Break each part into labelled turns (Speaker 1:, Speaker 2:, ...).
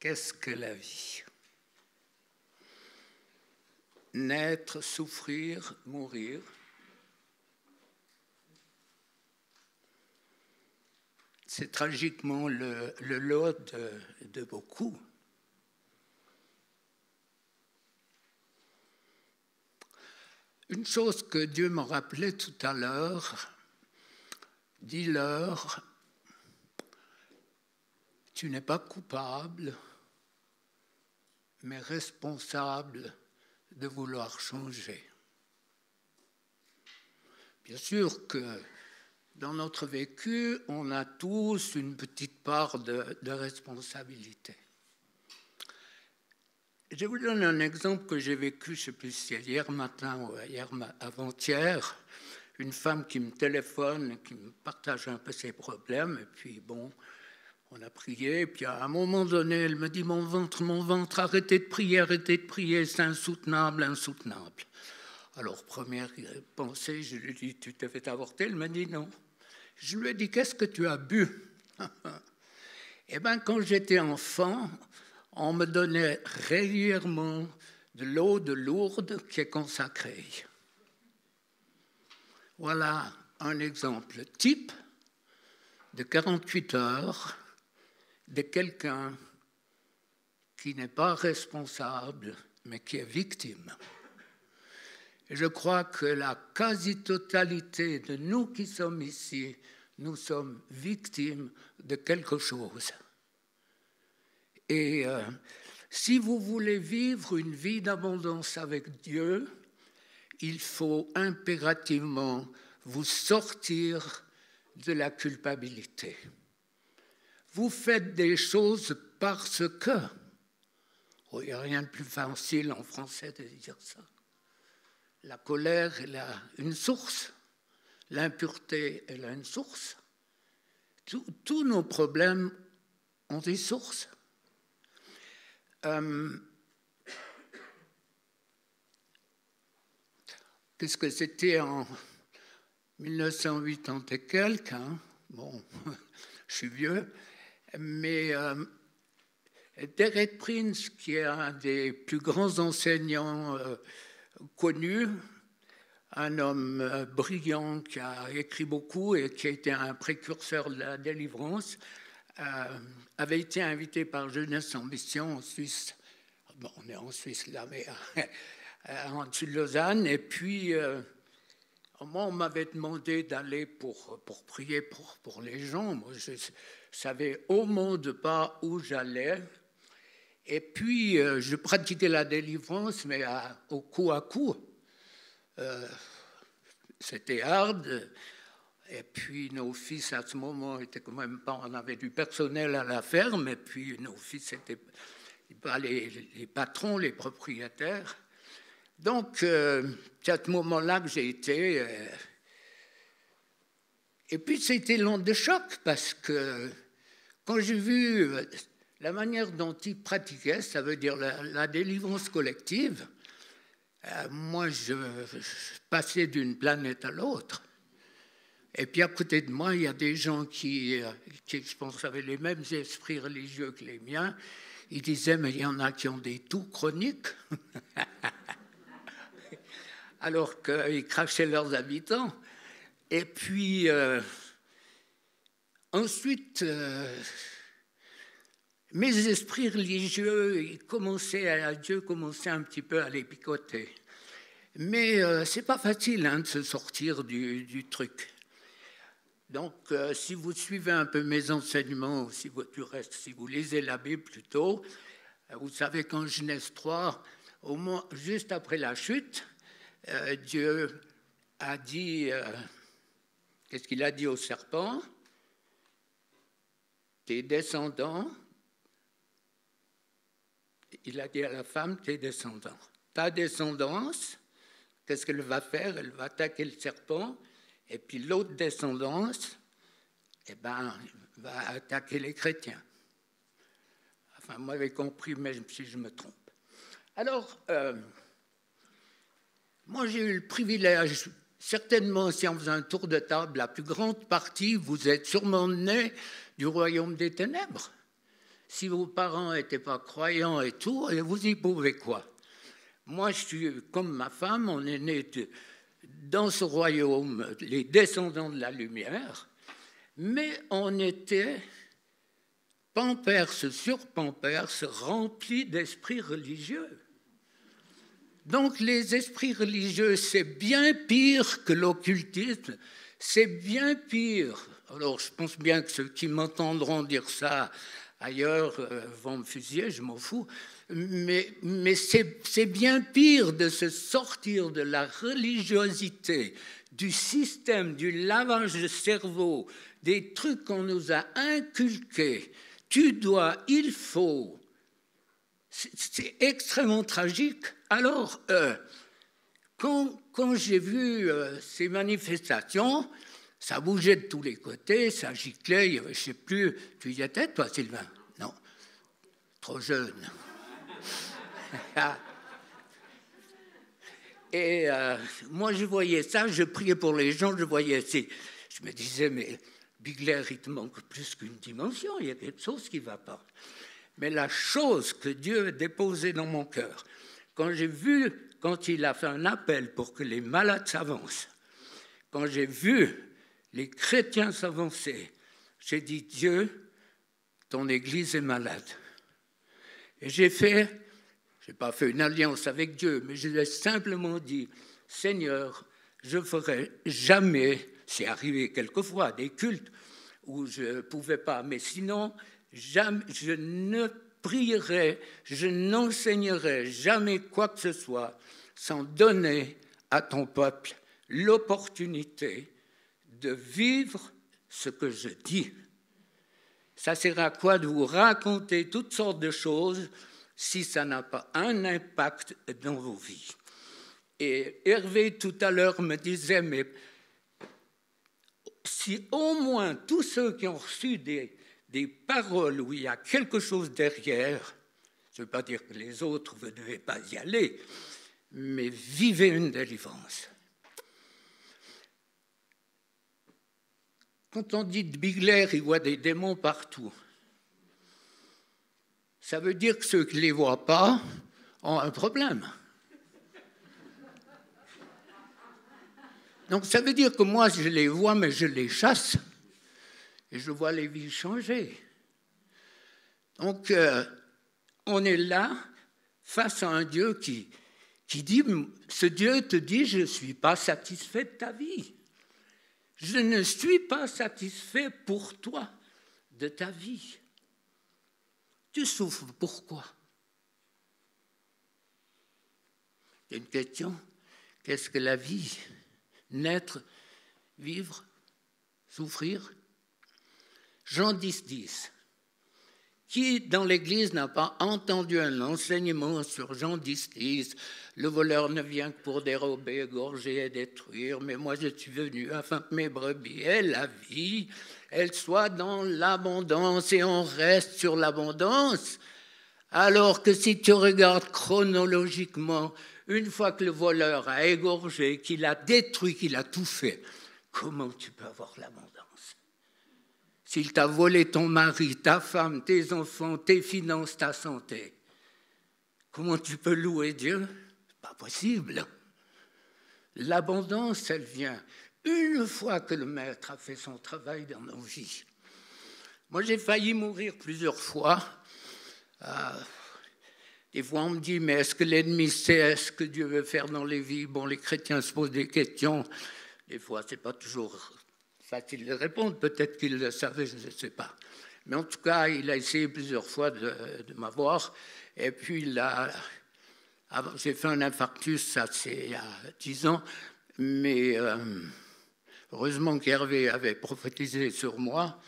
Speaker 1: Qu'est-ce que la vie? Naître, souffrir, mourir. C'est tragiquement le lot de beaucoup. Une chose que Dieu m'a rappelé tout à l'heure, dis-leur, tu n'es pas coupable, mais responsable de vouloir changer. Bien sûr que dans notre vécu, on a tous une petite part de responsabilité. Je vous donne un exemple que j'ai vécu, je ne sais plus si c'est hier matin ou avant-hier, une femme qui me téléphone, qui me partage un peu ses problèmes, et puis bon, on a prié, et puis à un moment donné, elle me dit, mon ventre, arrêtez de prier, c'est insoutenable, insoutenable. Alors, première pensée, je lui ai dit, tu t'es fait avorter? Elle m'a dit non. Je lui ai dit, qu'est-ce que tu as bu? Eh bien, quand j'étais enfant, on me donnait régulièrement de l'eau de Lourdes qui est consacrée. Voilà un exemple type de 48 heures de quelqu'un qui n'est pas responsable, mais qui est victime. Et je crois que la quasi-totalité de nous qui sommes ici, nous sommes victimes de quelque chose. Et si vous voulez vivre une vie d'abondance avec Dieu, il faut impérativement vous sortir de la culpabilité. Vous faites des choses parce que... Oh, il n'y a rien de plus facile en français de dire ça. La colère, elle a une source. L'impureté, elle a une source. Tous nos problèmes ont des sources. Qu'est-ce que c'était en 1980 et quelques, hein? Bon, je suis vieux, mais Derek Prince, qui est un des plus grands enseignants connus, un homme brillant qui a écrit beaucoup et qui a été un précurseur de la délivrance, avait été invité par Jeunesse en Mission en Suisse. Bon, on est en Suisse là, mais en dessus de Lausanne. Et puis, moi, on m'avait demandé d'aller pour prier pour les gens. Moi, je savais au monde pas où j'allais. Et puis, je pratiquais la délivrance, mais au coup à coup. C'était hard. Et puis, nos fils, à ce moment, étaient quand même pas... On avait du personnel à la ferme, et puis nos fils étaient pas les patrons, les propriétaires. Donc, c'est à ce moment-là que j'ai été... Et puis, c'était l'onde de choc, parce que quand j'ai vu la manière dont ils pratiquaient, ça veut dire la délivrance collective, moi, je passais d'une planète à l'autre. Et puis, à côté de moi, il y a des gens qui je pense, avaient les mêmes esprits religieux que les miens. Ils disaient, mais il y en a qui ont des toux chroniques. Alors qu'ils crachaient leurs habitants. Et puis, ensuite, mes esprits religieux, Dieu commençait un petit peu à les picoter. Mais ce n'est pas facile de se sortir du truc. Donc, si vous suivez un peu mes enseignements, si vous lisez la Bible plutôt, vous savez qu'en Genèse 3, au moins, juste après la chute, Dieu a dit, qu'est-ce qu'il a dit au serpent? Tes descendants, il a dit à la femme, tes descendants. Ta descendance, qu'est-ce qu'elle va faire? Elle va attaquer le serpent, et puis l'autre descendance, va attaquer les chrétiens. Enfin, vous m'avez compris, même si je me trompe. Alors, moi j'ai eu le privilège, certainement si on faisait un tour de table, la plus grande partie, vous êtes sûrement nés du royaume des ténèbres. Si vos parents n'étaient pas croyants et tout, vous y pouvez quoi? Moi, je suis comme ma femme, on est nés dans ce royaume, les descendants de la lumière, mais on était pampers sur pampers, remplis d'esprits religieux. Donc les esprits religieux, c'est bien pire que l'occultisme, c'est bien pire. Alors je pense bien que ceux qui m'entendront dire ça ailleurs vont me fusiller, je m'en fous, mais c'est bien pire de se sortir de la religiosité, du système, du lavage de cerveau, des trucs qu'on nous a inculqués. Tu dois, il faut. C'est extrêmement tragique. Alors, quand j'ai vu ces manifestations, ça bougeait de tous les côtés, ça giclait, je ne sais plus. Tu y étais, toi, Sylvain? Non, trop jeune. Et moi, je voyais ça, je priais pour les gens, je voyais... Je me disais, mais Bigler, il te manque plus qu'une dimension, il y a quelque chose qui ne va pas. Mais la chose que Dieu a déposée dans mon cœur, quand j'ai vu, quand il a fait un appel pour que les malades s'avancent, quand j'ai vu les chrétiens s'avancer, j'ai dit, Dieu, ton Église est malade. Et j'ai pas fait une alliance avec Dieu, mais je lui ai simplement dit, Seigneur, je ne ferai jamais, c'est arrivé quelquefois, des cultes où je ne pouvais pas, mais sinon, jamais, je ne prierai, je n'enseignerai jamais quoi que ce soit sans donner à ton peuple l'opportunité de vivre ce que je dis. Ça sert à quoi de vous raconter toutes sortes de choses si ça n'a pas un impact dans vos vies? Et Hervé, tout à l'heure, me disait, mais si au moins tous ceux qui ont reçu des paroles où il y a quelque chose derrière, je ne veux pas dire que les autres, vous ne devez pas y aller, mais vivez une délivrance. Quand on dit de Bigler, il voit des démons partout. Ça veut dire que ceux qui ne les voient pas ont un problème. Donc ça veut dire que moi, je les vois, mais je les chasse. Et je vois les vies changer. Donc, on est là, face à un Dieu qui dit, ce Dieu te dit, je ne suis pas satisfait de ta vie. Je ne suis pas satisfait pour toi de ta vie. Tu souffres, pourquoi? Il y a une question, qu'est-ce que la vie? Naître, vivre, souffrir? Jean 10, 10. Qui dans l'Église n'a pas entendu un enseignement sur Jean 10, 10? Le voleur ne vient que pour dérober, égorger et détruire, mais moi je suis venu afin que mes brebis aient la vie, elles soient dans l'abondance, et on reste sur l'abondance. Alors que si tu regardes chronologiquement, une fois que le voleur a égorgé, qu'il a détruit, qu'il a tout fait, comment tu peux avoir l'abondance? S'il t'a volé ton mari, ta femme, tes enfants, tes finances, ta santé, comment tu peux louer Dieu? Pas possible. L'abondance, elle vient une fois que le Maître a fait son travail dans nos vies. Moi, j'ai failli mourir plusieurs fois. Des fois, on me dit, mais est-ce que l'ennemi sait ce que Dieu veut faire dans les vies? Bon, les chrétiens se posent des questions. Des fois, ce n'est pas toujours facile de répondre. Peut-être qu'il le savait, je ne sais pas. Mais en tout cas, il a essayé plusieurs fois de m'avoir. Et puis, j'ai fait un infarctus, ça c'est il y a 10 ans. Mais heureusement qu'Hervé avait prophétisé sur moi.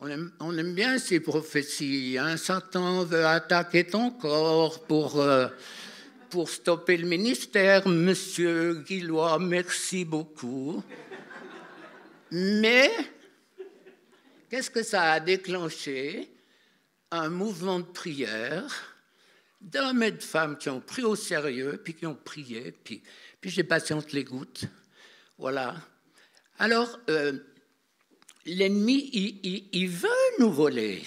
Speaker 1: On aime bien ces prophéties. Hein. Satan veut attaquer ton corps pour stopper le ministère. Monsieur Guillois, merci beaucoup. Mais qu'est-ce que ça a déclenché? Un mouvement de prière d'hommes et de femmes qui ont pris au sérieux, puis qui ont prié, puis j'ai passé entre les gouttes. Voilà. Alors, l'ennemi, il veut nous voler.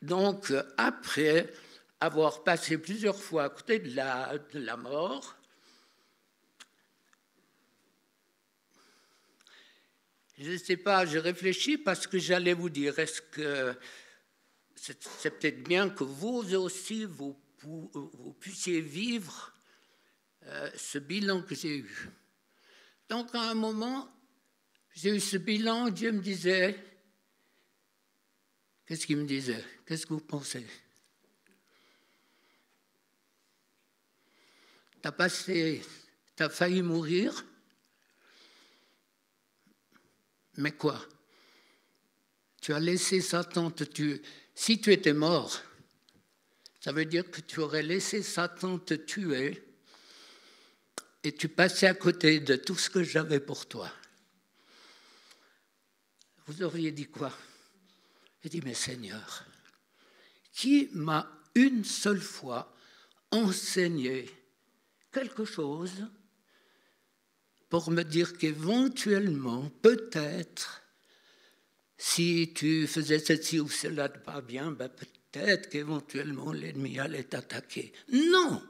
Speaker 1: Donc, après avoir passé plusieurs fois à côté de la mort, je ne sais pas, je réfléchis parce que j'allais vous dire, est-ce que c'est peut-être bien que vous aussi, vous puissiez vivre ce bilan que j'ai eu. Donc, à un moment, j'ai eu ce bilan, Dieu me disait, qu'est-ce qu'il me disait? Qu'est-ce que vous pensez? T'as failli mourir, mais quoi? Tu as laissé Satan te tuer. Si tu étais mort, ça veut dire que tu aurais laissé Satan te tuer et tu passais à côté de tout ce que j'avais pour toi. Vous auriez dit quoi? J'ai dit, mais Seigneur, qui m'a une seule fois enseigné quelque chose pour me dire qu'éventuellement, peut-être, si tu faisais ceci ou cela de pas bien, ben peut-être qu'éventuellement l'ennemi allait t'attaquer. Non,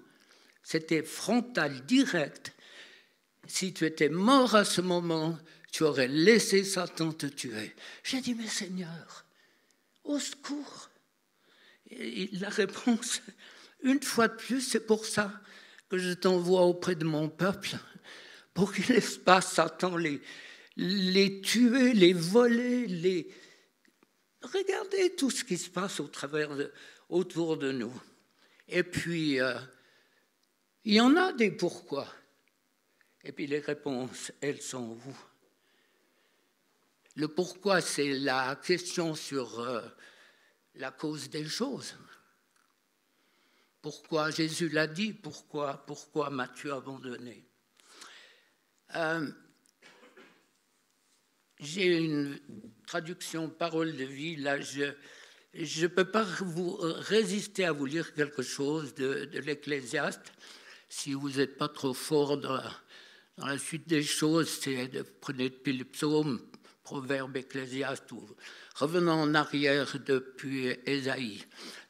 Speaker 1: c'était frontal, direct. Si tu étais mort à ce moment, tu aurais laissé Satan te tuer. J'ai dit, mais Seigneur, au secours. Et la réponse, une fois de plus, c'est pour ça que je t'envoie auprès de mon peuple, pour qu'il ne laisse pas Satan les tuer, les voler, Regardez tout ce qui se passe autour de nous. Et puis, il y en a des pourquoi. Et puis les réponses, elles sont où? Le pourquoi, c'est la question sur la cause des choses. Pourquoi Jésus l'a dit? Pourquoi m'as-tu abandonné? J'ai une traduction parole de vie. Là, je ne peux pas vous résister à vous lire quelque chose de l'Ecclésiaste. Si vous n'êtes pas trop fort dans la suite des choses, c'est prenez depuis le psaume, proverbe, Ecclésiaste, ou revenons en arrière depuis Ésaïe.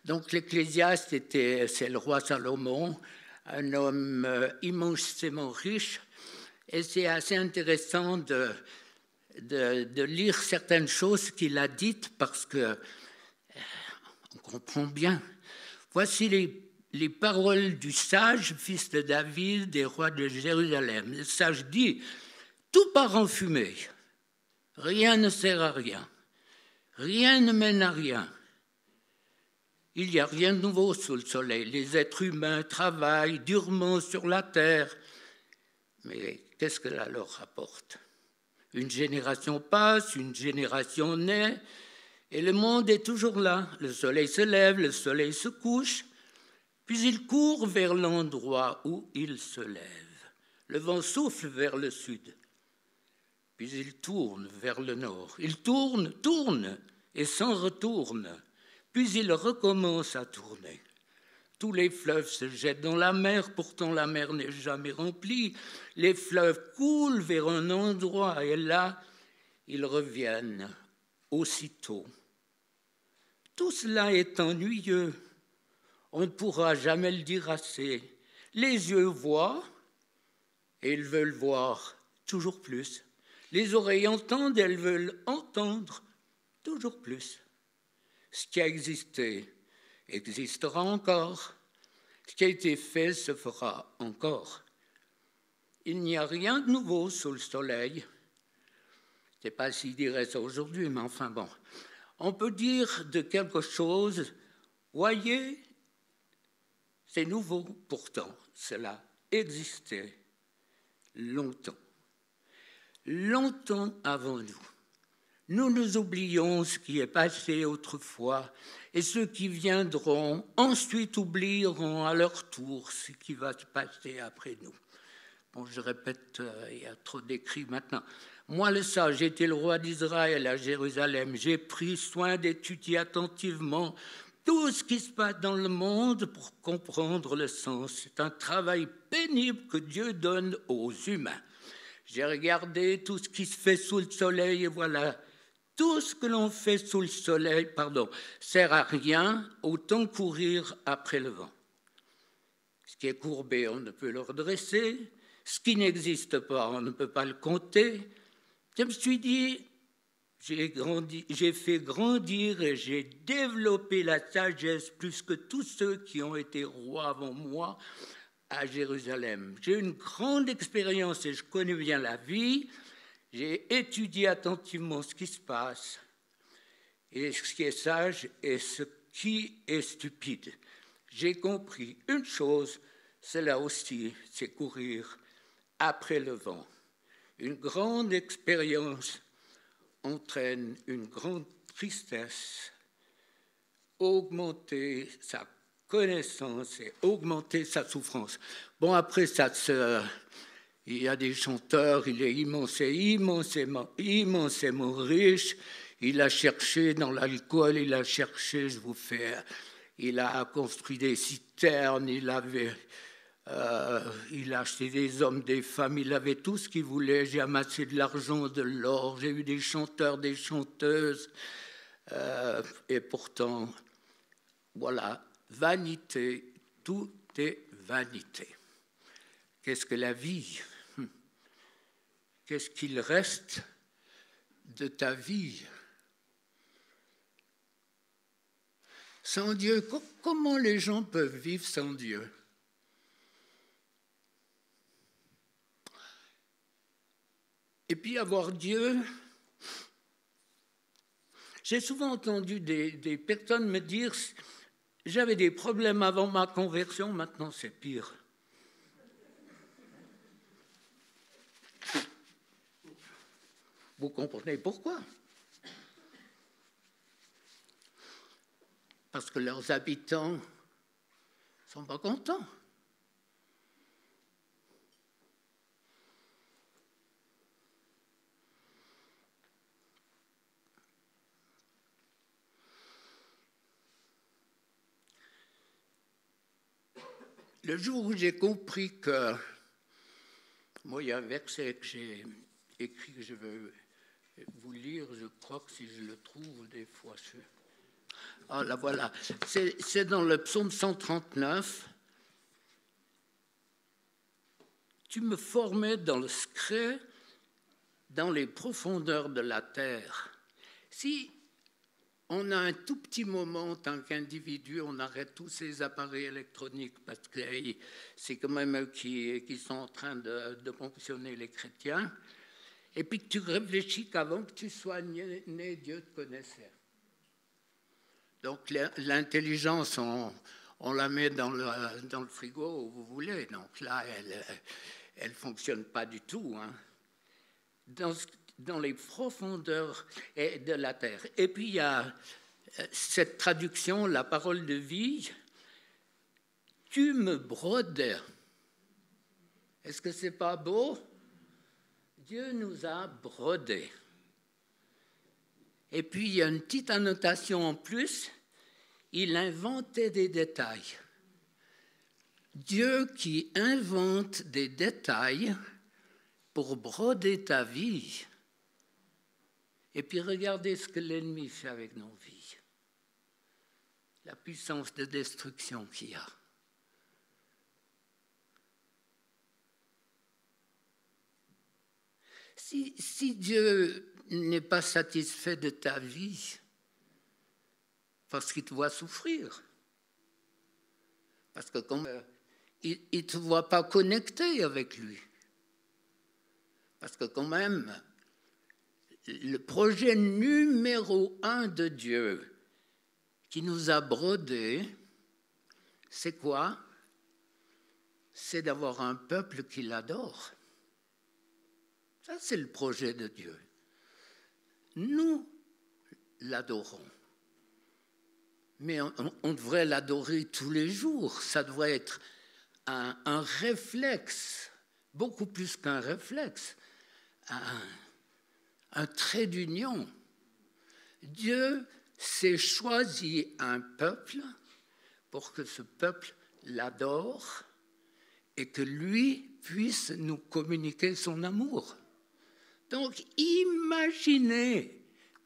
Speaker 1: Donc l'Ecclésiaste, c'est le roi Salomon, un homme immensément riche, et c'est assez intéressant de lire certaines choses qu'il a dites parce que on comprend bien. Voici les paroles du sage, fils de David, des rois de Jérusalem. Le sage dit, tout part en fumée, rien ne sert à rien, rien ne mène à rien. Il n'y a rien de nouveau sous le soleil. Les êtres humains travaillent durement sur la terre. Mais qu'est-ce que cela leur rapporte? Une génération passe, une génération naît, et le monde est toujours là. Le soleil se lève, le soleil se couche, puis il court vers l'endroit où il se lève. Le vent souffle vers le sud, puis il tourne vers le nord. Il tourne, et s'en retourne. Puis il recommence à tourner. Tous les fleuves se jettent dans la mer, pourtant la mer n'est jamais remplie. Les fleuves coulent vers un endroit et là, ils reviennent aussitôt. Tout cela est ennuyeux. On ne pourra jamais le dire assez. Les yeux voient et ils veulent voir toujours plus. Les oreilles entendent et elles veulent entendre toujours plus. Ce qui a existé existera encore. Ce qui a été fait se fera encore. Il n'y a rien de nouveau sous le soleil. Je ne sais pas s'il dirait ça aujourd'hui, mais enfin bon. On peut dire de quelque chose, voyez, c'est nouveau, pourtant cela existait longtemps. Longtemps avant nous. Nous nous oublions ce qui est passé autrefois et ceux qui viendront ensuite oublieront à leur tour ce qui va se passer après nous. Bon, je répète, il y a trop d'écrits maintenant. Moi, le sage, j'étais le roi d'Israël à Jérusalem. J'ai pris soin d'étudier attentivement tout ce qui se passe dans le monde pour comprendre le sens. C'est un travail pénible que Dieu donne aux humains. J'ai regardé tout ce qui se fait sous le soleil et voilà, Tout ce que l'on fait sous le soleil, sert à rien, autant courir après le vent. Ce qui est courbé, on ne peut le redresser. Ce qui n'existe pas, on ne peut pas le compter. Je me suis dit, j'ai fait grandir et j'ai développé la sagesse plus que tous ceux qui ont été rois avant moi à Jérusalem. J'ai une grande expérience et je connais bien la vie. J'ai étudié attentivement ce qui se passe et ce qui est sage et ce qui est stupide. J'ai compris une chose, c'est là aussi, c'est courir après le vent. Une grande expérience entraîne une grande tristesse, augmenter sa connaissance et augmenter sa souffrance. Bon, après ça, il y a des chanteurs, il est immensément riche. Il a cherché dans l'alcool, il a construit des citernes, il a acheté des hommes, des femmes, il avait tout ce qu'il voulait. J'ai amassé de l'argent, de l'or, j'ai eu des chanteurs, des chanteuses. Et pourtant, voilà, vanité, tout est vanité. Qu'est-ce que la vie ? Qu'est-ce qu'il reste de ta vie ? Sans Dieu, comment les gens peuvent vivre sans Dieu ? Et puis avoir Dieu, j'ai souvent entendu des personnes me dire « J'avais des problèmes avant ma conversion, maintenant c'est pire ». Vous comprenez pourquoi ? Parce que leurs habitants ne sont pas contents. Le jour où j'ai compris que... Moi, il y a un verset que j'ai écrit que je veux vous lire, je crois que si je le trouve, des fois... Ah, là, voilà. C'est dans le psaume 139. Tu me formais dans le secret, dans les profondeurs de la terre. Si on a un tout petit moment en tant qu'individu, on arrête tous ces appareils électroniques parce que c'est quand même eux qui sont en train de fonctionner, les chrétiens. Et puis que tu réfléchis qu'avant que tu sois né, Dieu te connaissait. Donc l'intelligence, on la met dans le frigo où vous voulez. Donc là, elle ne fonctionne pas du tout. Hein. Dans les profondeurs de la terre. Et puis il y a cette traduction, la parole de vie, tu me brodais. Est-ce que c'est pas beau ? Dieu nous a brodés. Et puis il y a une petite annotation en plus, il inventait des détails. Dieu qui invente des détails pour broder ta vie. Et puis regardez ce que l'ennemi fait avec nos vies. La puissance de destruction qu'il y a. Si Dieu n'est pas satisfait de ta vie, parce qu'il te voit souffrir, parce que il ne te voit pas connecté avec lui, parce que quand même, le projet numéro 1 de Dieu qui nous a brodés, c'est quoi ? C'est d'avoir un peuple qui l'adore. Ça, c'est le projet de Dieu. Nous l'adorons. Mais on devrait l'adorer tous les jours. Ça devrait être un réflexe, beaucoup plus qu'un réflexe, un trait d'union. Dieu s'est choisi un peuple pour que ce peuple l'adore et que lui puisse nous communiquer son amour. Donc, imaginez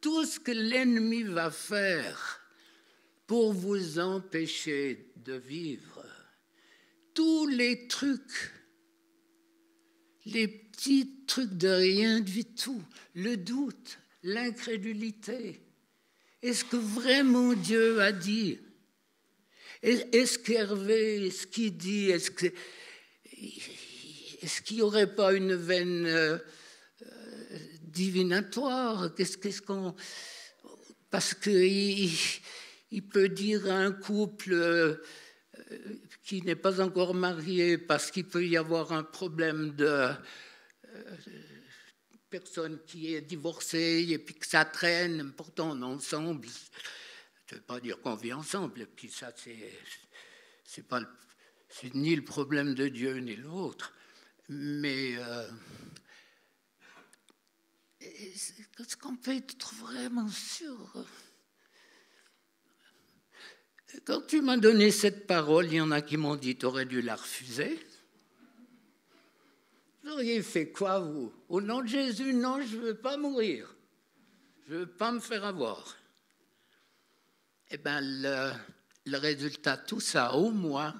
Speaker 1: tout ce que l'ennemi va faire pour vous empêcher de vivre, tous les trucs, les petits trucs de rien du tout, le doute, l'incrédulité. Est-ce que vraiment Dieu a dit? Est-ce qu'Hervé, ce qu'il dit, est-ce qu'il n'y aurait pas une veine divinatoire? Parce qu'il peut dire à un couple qui n'est pas encore marié, parce qu'il peut y avoir un problème de personne qui est divorcée et puis que ça traîne, pourtant on est ensemble. Je ne veux pas dire qu'on vit ensemble, et puis ça, c'est ni le problème de Dieu ni l'autre. Mais est-ce qu'on peut être vraiment sûr? Quand tu m'as donné cette parole, il y en a qui m'ont dit, tu aurais dû la refuser. Vous auriez fait quoi, vous? Au nom de Jésus, non, je ne veux pas mourir. Je ne veux pas me faire avoir. Eh bien, le résultat de tout ça, au moins,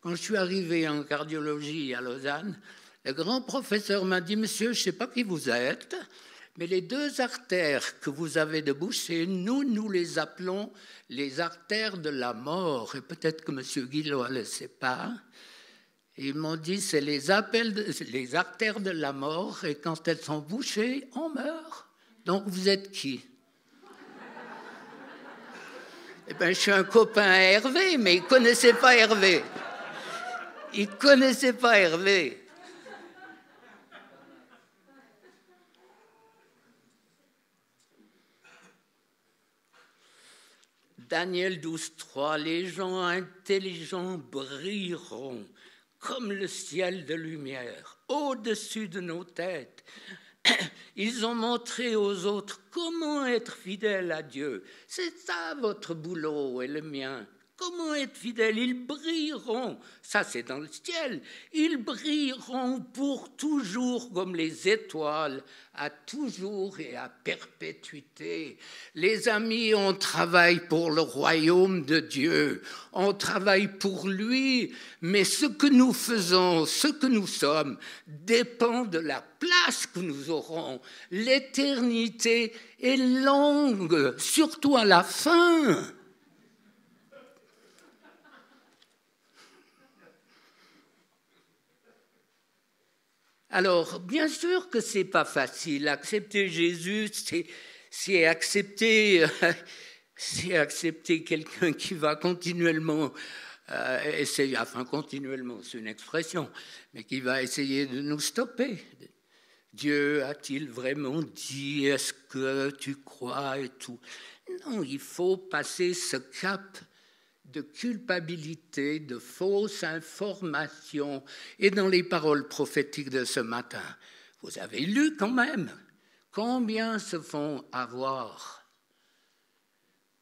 Speaker 1: quand je suis arrivé en cardiologie à Lausanne, le grand professeur m'a dit, monsieur, je ne sais pas qui vous êtes, mais les deux artères que vous avez de boucher, nous les appelons les artères de la mort. Et peut-être que monsieur Guillot ne le sait pas. Et ils m'ont dit, c'est les artères de la mort, et quand elles sont bouchées, on meurt. Donc vous êtes qui? Eh bien, je suis un copain à Hervé, mais il ne connaissait pas Hervé. Il ne connaissait pas Hervé. Daniel 12,3, les gens intelligents brilleront comme le ciel de lumière au-dessus de nos têtes. Ils ont montré aux autres comment être fidèle à Dieu. C'est ça votre boulot et le mien. Comment être fidèle? Ils brilleront, ça c'est dans le ciel, ils brilleront pour toujours comme les étoiles, à toujours et à perpétuité. Les amis, on travaille pour le royaume de Dieu, on travaille pour lui, mais ce que nous faisons, ce que nous sommes, dépend de la place que nous aurons. L'éternité est longue, surtout à la fin. Alors, bien sûr que ce n'est pas facile. Accepter Jésus, c'est accepter quelqu'un qui va continuellement essayer, enfin continuellement, c'est une expression, mais qui va essayer de nous stopper. Dieu a-t-il vraiment dit? Est-ce que tu crois et tout? Non, il faut passer ce cap de culpabilité, de fausses informations. Et dans les paroles prophétiques de ce matin, vous avez lu quand même combien se font avoir.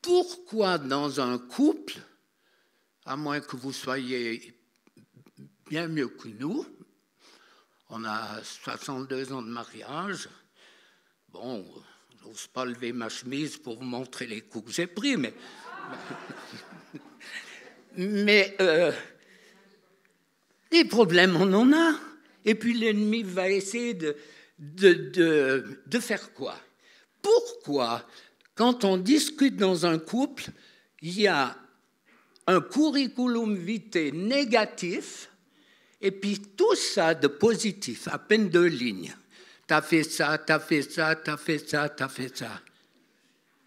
Speaker 1: Pourquoi dans un couple, à moins que vous soyez bien mieux que nous, on a 62 ans de mariage, bon, je n'ose pas lever ma chemise pour vous montrer les coups que j'ai pris, mais des problèmes, on en a. Et puis l'ennemi va essayer de faire quoi? Pourquoi, quand on discute dans un couple, il y a un curriculum vitae négatif et puis tout ça de positif, à peine 2 lignes. T'as fait ça, t'as fait ça, t'as fait ça, t'as fait ça.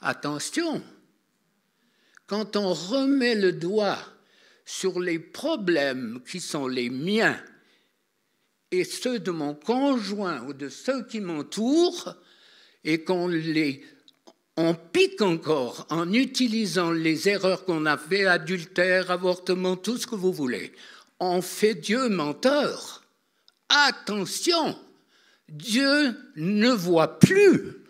Speaker 1: Attention, quand on remet le doigt sur les problèmes qui sont les miens et ceux de mon conjoint ou de ceux qui m'entourent, et qu'on pique encore en utilisant les erreurs qu'on a fait, adultère, avortement, tout ce que vous voulez, on fait Dieu menteur. Attention, Dieu ne voit plus.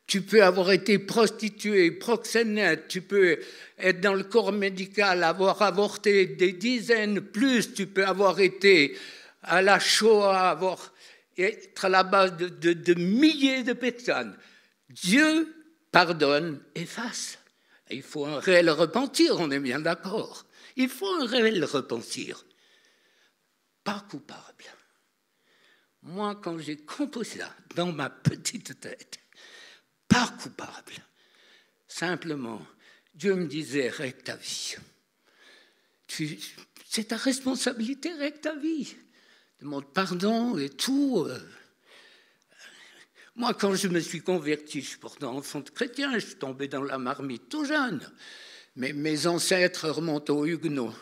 Speaker 1: Tu peux avoir été prostituée, proxénète, tu peux être dans le corps médical, avoir avorté des dizaines, plus tu peux avoir été à la Shoah, être à la base de milliers de personnes. Dieu pardonne, efface. Il faut un réel repentir, on est bien d'accord. Il faut un réel repentir. Pas coupable. Moi, quand j'ai composé ça dans ma petite tête, pas coupable. Simplement, Dieu me disait, règle ta vie. C'est ta responsabilité, règle ta vie. Demande pardon et tout. Moi, quand je me suis converti, je suis pourtant enfant de chrétien, je suis tombé dans la marmite tout jeune. Mais mes ancêtres remontent aux Huguenots.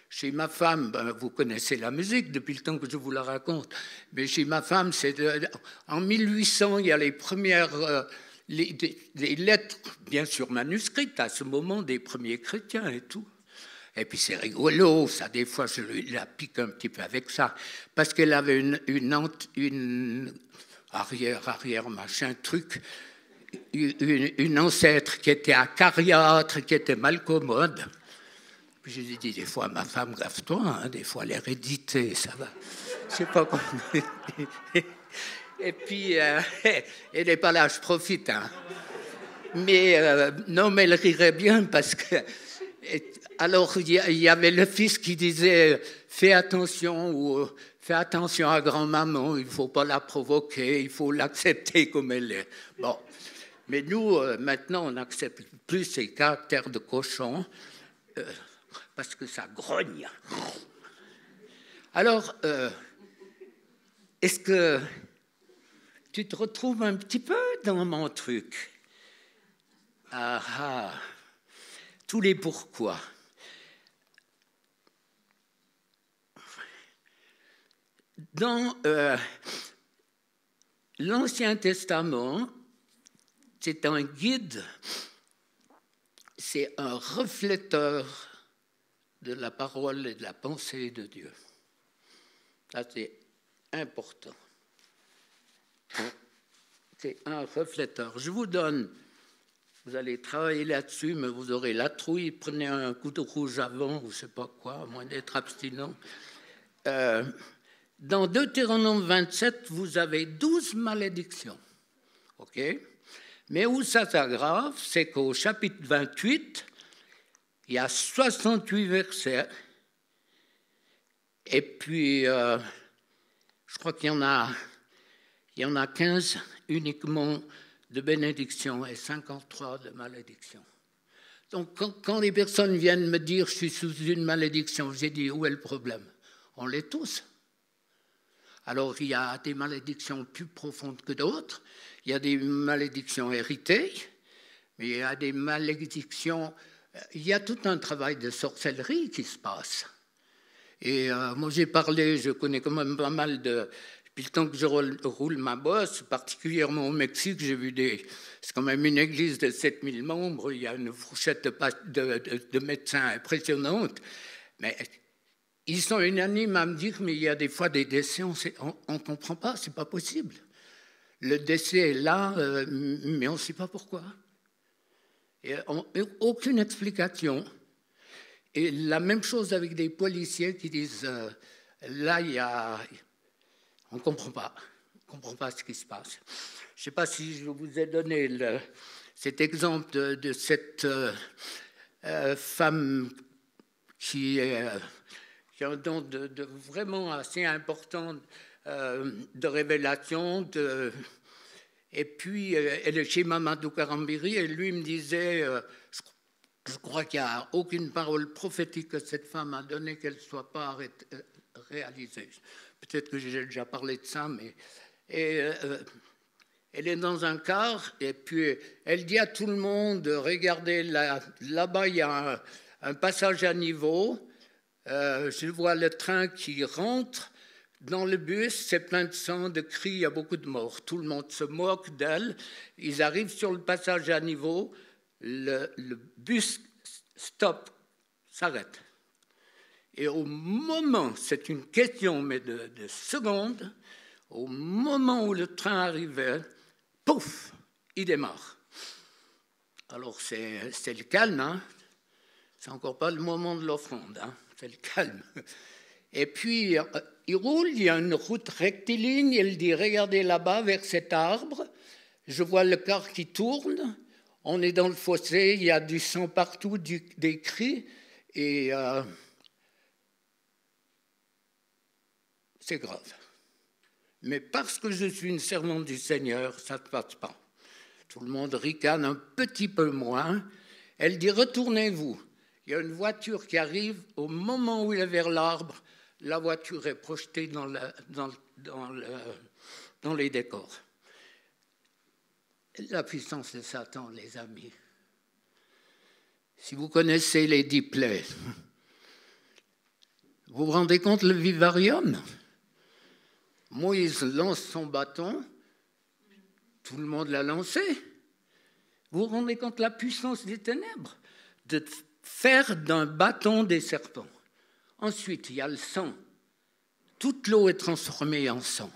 Speaker 1: Chez ma femme, vous connaissez la musique depuis le temps que je vous la raconte, mais chez ma femme, en 1800, il y a les premières les lettres, bien sûr manuscrites, à ce moment des premiers chrétiens et tout. Et puis c'est rigolo, ça, des fois je la pique un petit peu avec ça, parce qu'elle avait une arrière, machin, truc, une ancêtre qui était acariâtre, qui était malcommode. Puis j'ai dit des fois, ma femme, gaffe-toi, hein, des fois l'hérédité, ça va. Je sais pas comment. Et puis, elle n'est pas là, je profite. Hein. Mais non, mais elle rirait bien parce que. Alors, il y avait le fils qui disait fais attention à grand-maman, il ne faut pas la provoquer, il faut l'accepter comme elle est. Bon. Mais nous, maintenant, on n'accepte plus ces caractères de cochon parce que ça grogne. Alors, est-ce que tu te retrouves un petit peu dans mon truc? Tous les pourquoi. Dans l'Ancien Testament, c'est un guide, c'est un refléteur de la parole et de la pensée de Dieu. Ça, c'est important. C'est un refléteur. Je vous donne, vous allez travailler là-dessus, mais vous aurez la trouille, prenez un coup de rouge avant, ou je ne sais pas quoi, à moins d'être abstinent. Dans Deutéronome 27, vous avez 12 malédictions. OK? Mais où ça s'aggrave, c'est qu'au chapitre 28, il y a 68 versets. Et puis, je crois qu'il y en a 15 uniquement de bénédictions et 53 de malédictions. Donc, quand les personnes viennent me dire « je suis sous une malédiction », j'ai dit « où est le problème ?» On l'est tous. Alors, il y a des malédictions plus profondes que d'autres, il y a des malédictions héritées, mais il y a des malédictions... Il y a tout un travail de sorcellerie qui se passe. Et moi, j'ai parlé, je connais quand même pas mal de... Depuis le temps que je roule ma bosse, particulièrement au Mexique, j'ai vu c'est quand même une église de 7000 membres, il y a une fourchette de médecins impressionnante, mais ils sont unanimes à me dire, mais il y a des fois des décès, on ne comprend pas, c'est pas possible. Le décès est là, mais on ne sait pas pourquoi. Et aucune explication. Et la même chose avec des policiers qui disent, là, on ne comprend pas ce qui se passe. Je ne sais pas si je vous ai donné cet exemple de cette femme qui a un don de vraiment assez important de révélation. Et puis, elle est chez Mamadou Karambiri et lui me disait, je crois qu'il n'y a aucune parole prophétique que cette femme a donnée qu'elle ne soit pas réalisée. Peut-être que j'ai déjà parlé de ça, mais elle est dans un car et puis elle dit à tout le monde, regardez, là-bas, il y a un passage à niveau. Je vois le train qui rentre. Dans le bus, c'est plein de sang, de cris, il y a beaucoup de morts. Tout le monde se moque d'elle. Ils arrivent sur le passage à niveau. Le bus stop, s'arrête. Et au moment, c'est une question mais de secondes, au moment où le train arrivait, pouf, il démarre. Alors c'est le calme, hein. C'est encore pas le moment de l'offrande, hein. C'est le calme. Et puis il roule, il y a une route rectiligne, il dit regardez là-bas vers cet arbre, je vois le car qui tourne, On est dans le fossé, il y a du sang partout, des cris, et c'est grave. Mais parce que je suis une servante du Seigneur, ça ne passe pas. Tout le monde ricane un petit peu moins. Elle dit, retournez-vous. Il y a une voiture qui arrive, au moment où il est vers l'arbre, la voiture est projetée dans les décors. La puissance de Satan, les amis. Si vous connaissez les 10 plaies, vous vous rendez compte le vivarium? Moïse lance son bâton, tout le monde l'a lancé. Vous vous rendez compte de la puissance des ténèbres? De faire d'un bâton des serpents. Ensuite, il y a le sang. Toute l'eau est transformée en sang.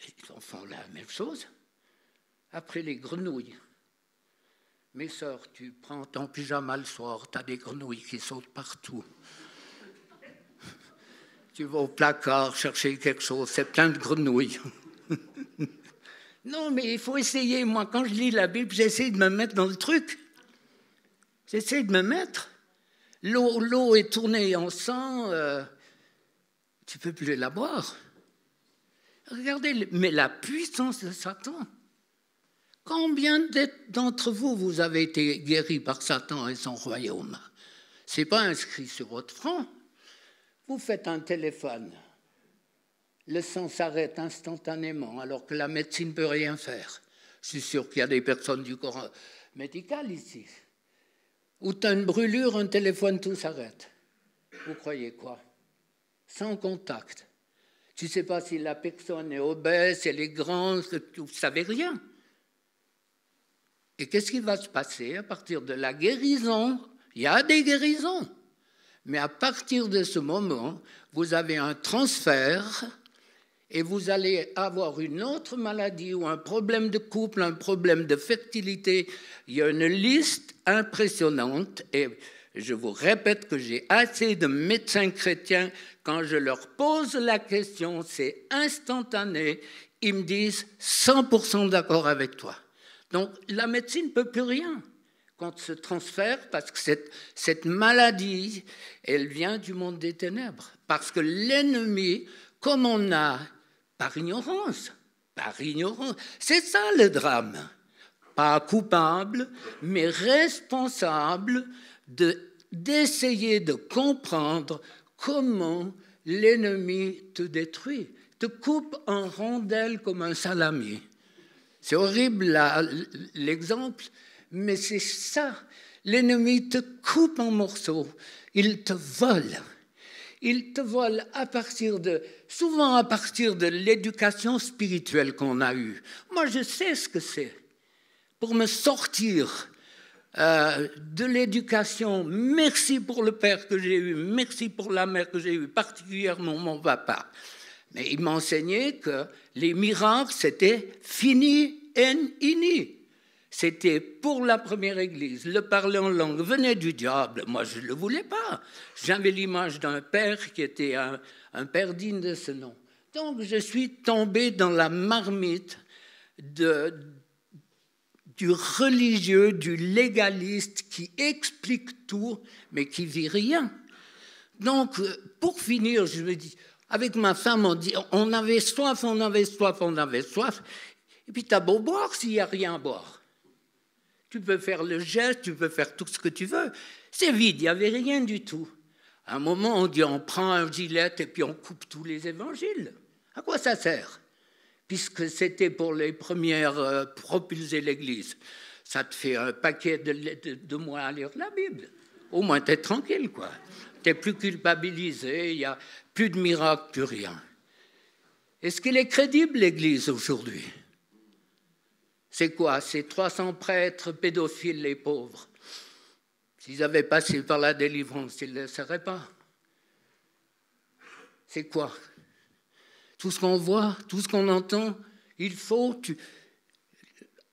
Speaker 1: Ils en font la même chose. Après les grenouilles. Mes sœurs, tu prends ton pyjama le soir, tu as des grenouilles qui sautent partout. Tu vas au placard chercher quelque chose, c'est plein de grenouilles. Non, mais il faut essayer. Moi, quand je lis la Bible, j'essaie de me mettre dans le truc. J'essaie de me mettre. L'eau est tournée en sang, tu ne peux plus la boire. Regardez, mais la puissance de Satan. Combien d'entre vous, vous avez été guéris par Satan et son royaume? Ce n'est pas inscrit sur votre front. Vous faites un téléphone. Le sang s'arrête instantanément alors que la médecine ne peut rien faire. Je suis sûr qu'il y a des personnes du corps médical ici. Où tu as une brûlure, un téléphone, tout s'arrête. Vous croyez quoi? Sans contact. Tu ne sais pas si la personne est obèse, si elle est grande, vous ne savez rien. Et qu'est-ce qui va se passer à partir de la guérison? Il y a des guérisons. Mais à partir de ce moment, vous avez un transfert et vous allez avoir une autre maladie ou un problème de couple, un problème de fertilité. Il y a une liste impressionnante et je vous répète que j'ai assez de médecins chrétiens, quand je leur pose la question, c'est instantané, ils me disent 100% d'accord avec toi. Donc la médecine ne peut plus rien contre ce transfert parce que cette maladie, elle vient du monde des ténèbres. Parce que l'ennemi, comme on a, par ignorance, c'est ça le drame. Pas coupable, mais responsable d'essayer de comprendre comment l'ennemi te détruit, te coupe en rondelles comme un salami. C'est horrible l'exemple, mais c'est ça. L'ennemi te coupe en morceaux, il te vole. Il te vole souvent à partir de l'éducation spirituelle qu'on a eue. Moi, je sais ce que c'est. Pour me sortir de l'éducation, merci pour le père que j'ai eu, merci pour la mère que j'ai eue, particulièrement mon papa. Mais il m'enseignait que les miracles, c'était fini and ini. C'était pour la première église. Le parler en langue venait du diable. Moi, je ne le voulais pas. J'avais l'image d'un père qui était un père digne de ce nom. Donc, je suis tombé dans la marmite du religieux, du légaliste qui explique tout, mais qui vit rien. Donc, pour finir, je me dis, avec ma femme, on avait soif. Et puis, tu as beau boire s'il n'y a rien à boire. Tu peux faire le geste, tu peux faire tout ce que tu veux. C'est vide, il n'y avait rien du tout. À un moment, on dit, on prend un gilet et puis on coupe tous les évangiles. À quoi ça sert? Puisque c'était pour les premières propulser l'Église. Ça te fait un paquet de mois à lire la Bible. Au moins, tu es tranquille, quoi. Tu n'es plus culpabilisé, il n'y a plus de miracles, plus rien. Est-ce qu'elle est crédible, l'Église, aujourd'hui? C'est quoi? C'est 300 prêtres pédophiles, les pauvres. S'ils avaient passé par la délivrance, ils ne le seraient pas. C'est quoi? Tout ce qu'on voit, tout ce qu'on entend, il faut...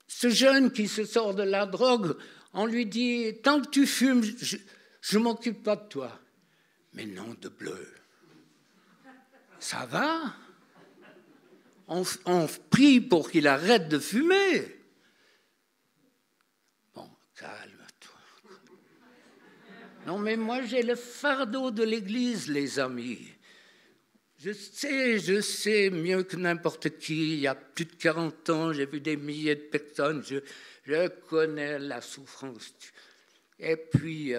Speaker 1: Ce jeune qui se sort de la drogue, on lui dit, tant que tu fumes, je ne m'occupe pas de toi. Mais non, de bleu. Ça va? On prie pour qu'il arrête de fumer. Non, mais moi, j'ai le fardeau de l'Église, les amis. Je sais mieux que n'importe qui. Il y a plus de 40 ans, j'ai vu des milliers de personnes. Je connais la souffrance. Et puis,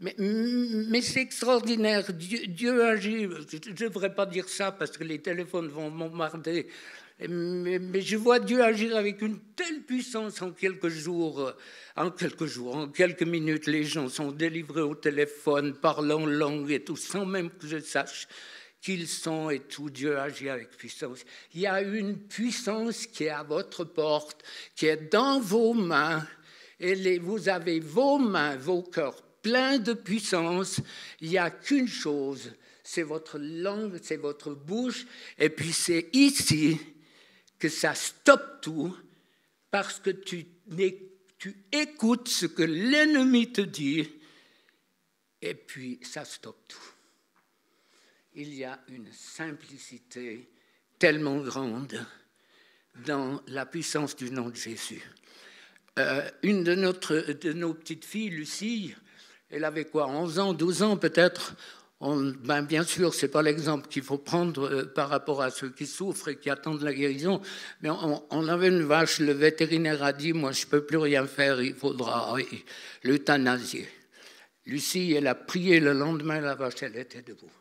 Speaker 1: mais c'est extraordinaire. Dieu agit. Je ne devrais pas dire ça parce que les téléphones vont m'emmerder. Mais je vois Dieu agir avec une telle puissance en quelques jours, en quelques minutes, les gens sont délivrés au téléphone, parlant langue et tout, sans même que je sache qui ils sont et tout. Dieu agit avec puissance. Il y a une puissance qui est à votre porte, qui est dans vos mains, et vous avez vos mains, vos cœurs pleins de puissance. Il n'y a qu'une chose, c'est votre langue, c'est votre bouche, et puis c'est ici que ça stoppe tout, parce que tu écoutes ce que l'ennemi te dit, et puis ça stoppe tout. Il y a une simplicité tellement grande dans la puissance du nom de Jésus. Une de nos petites filles, Lucie, elle avait quoi, 11 ans, 12 ans peut-être. Bien sûr, ce n'est pas l'exemple qu'il faut prendre par rapport à ceux qui souffrent et qui attendent la guérison, mais on avait une vache, le vétérinaire a dit, moi je ne peux plus rien faire, il faudra l'euthanasier. Lucie, elle a prié le lendemain, la vache, elle était debout.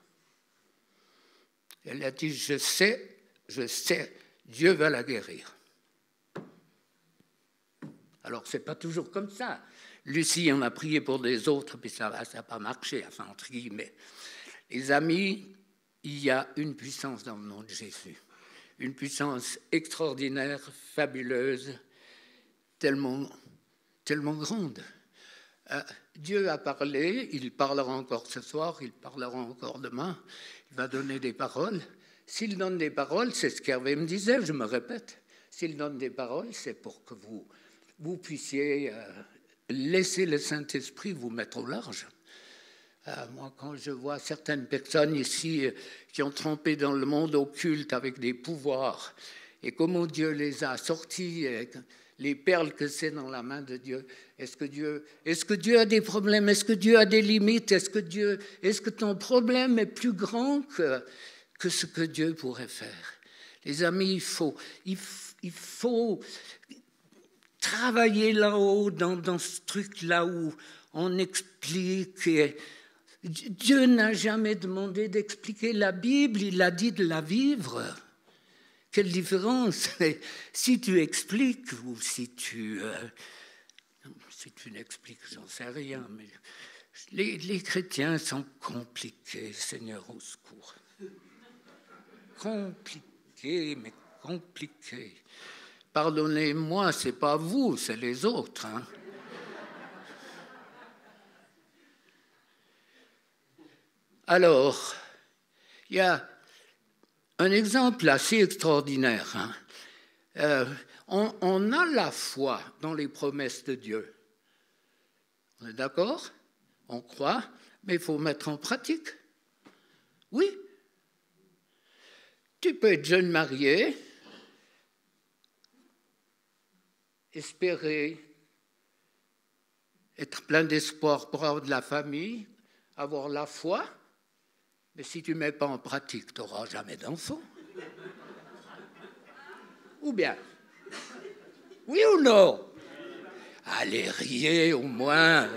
Speaker 1: Elle a dit, je sais, Dieu va la guérir. Alors, ce n'est pas toujours comme ça. Lucie, on a prié pour des autres, puis ça n'a pas marché, enfin, entre guillemets. Les amis, il y a une puissance dans le nom de Jésus. Une puissance extraordinaire, fabuleuse, tellement grande. Dieu a parlé, il parlera encore ce soir, il parlera encore demain, il va donner des paroles. S'il donne des paroles, c'est ce qu'Hervé me disait, je me répète, s'il donne des paroles, c'est pour que vous puissiez laisser le Saint-Esprit vous mettre au large. Moi, quand je vois certaines personnes ici qui ont trempé dans le monde occulte avec des pouvoirs, et comment Dieu les a sortis, les perles que c'est dans la main de Dieu, est-ce que Dieu a des problèmes? Est-ce que Dieu a des limites? Est-ce que ton problème est plus grand que ce que Dieu pourrait faire? Les amis, il faut travailler là-haut, dans ce truc-là où on explique. Dieu n'a jamais demandé d'expliquer la Bible, il a dit de la vivre. Quelle différence si tu expliques ou si tu n'expliques, j'en sais rien. Mais les chrétiens sont compliqués, Seigneur, au secours. Compliqués, mais compliqués. Pardonnez-moi, ce n'est pas vous, c'est les autres. Hein. Alors, il y a un exemple assez extraordinaire. Hein. On a la foi dans les promesses de Dieu. On est d'accord? On croit, mais il faut mettre en pratique. Oui. Tu peux être jeune marié, espérer être plein d'espoir pour avoir de la famille, avoir la foi, mais si tu ne mets pas en pratique, tu n'auras jamais d'enfant. Ou bien? Oui ou non? Allez, riez au moins.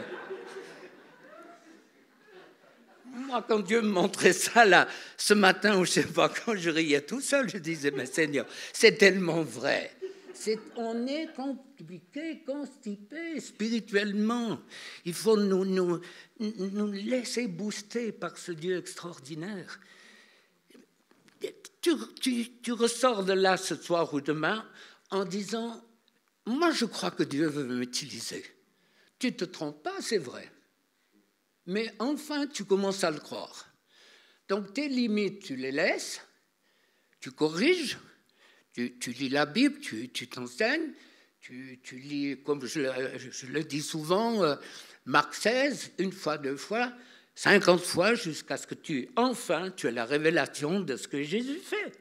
Speaker 1: Moi, quand Dieu me montrait ça, là, ce matin, ou je ne sais pas, quand je riais tout seul, je disais, mais Seigneur, c'est tellement vrai. On est compliqué, constipé spirituellement. Il faut nous laisser booster par ce Dieu extraordinaire. Tu ressors de là ce soir ou demain en disant, moi je crois que Dieu veut m'utiliser. Tu ne te trompes pas, c'est vrai. Mais enfin, tu commences à le croire. Donc tes limites, tu les laisses, tu corriges, tu lis la Bible, tu t'enseignes, tu lis, comme je le dis souvent, Marc 16, une fois, 2 fois, 50 fois, jusqu'à ce que tu aies la révélation de ce que Jésus fait.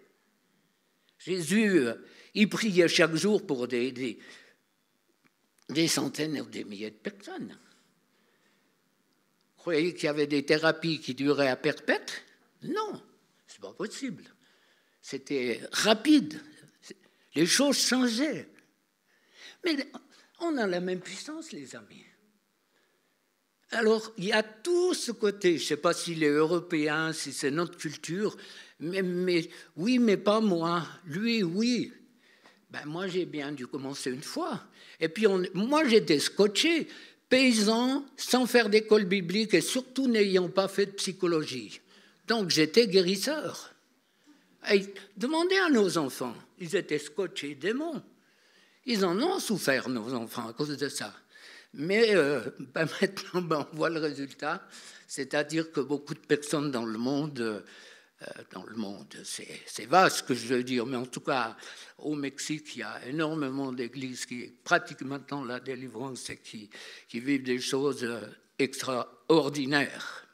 Speaker 1: Jésus, il priait chaque jour pour des centaines ou des milliers de personnes. croyez qu'il y avait des thérapies qui duraient à perpète? Non, c'est pas possible. C'était rapide. Les choses changeaient. Mais on a la même puissance, les amis. Alors, il y a tout ce côté, je ne sais pas s'il est européen, si c'est notre culture, mais oui, mais pas moi. Lui, oui. Ben, moi, j'ai bien dû commencer une fois. Et puis, moi, j'étais scotché, paysan, sans faire d'école biblique et surtout n'ayant pas fait de psychologie. Donc, j'étais guérisseur. Et demandez à nos enfants, ils étaient scotchés démons. Ils en ont souffert, nos enfants, à cause de ça. Mais maintenant, on voit le résultat, c'est-à-dire que beaucoup de personnes dans le monde, c'est vaste ce que je veux dire, mais en tout cas, au Mexique, il y a énormément d'églises qui pratiquent maintenant la délivrance et qui vivent des choses extraordinaires.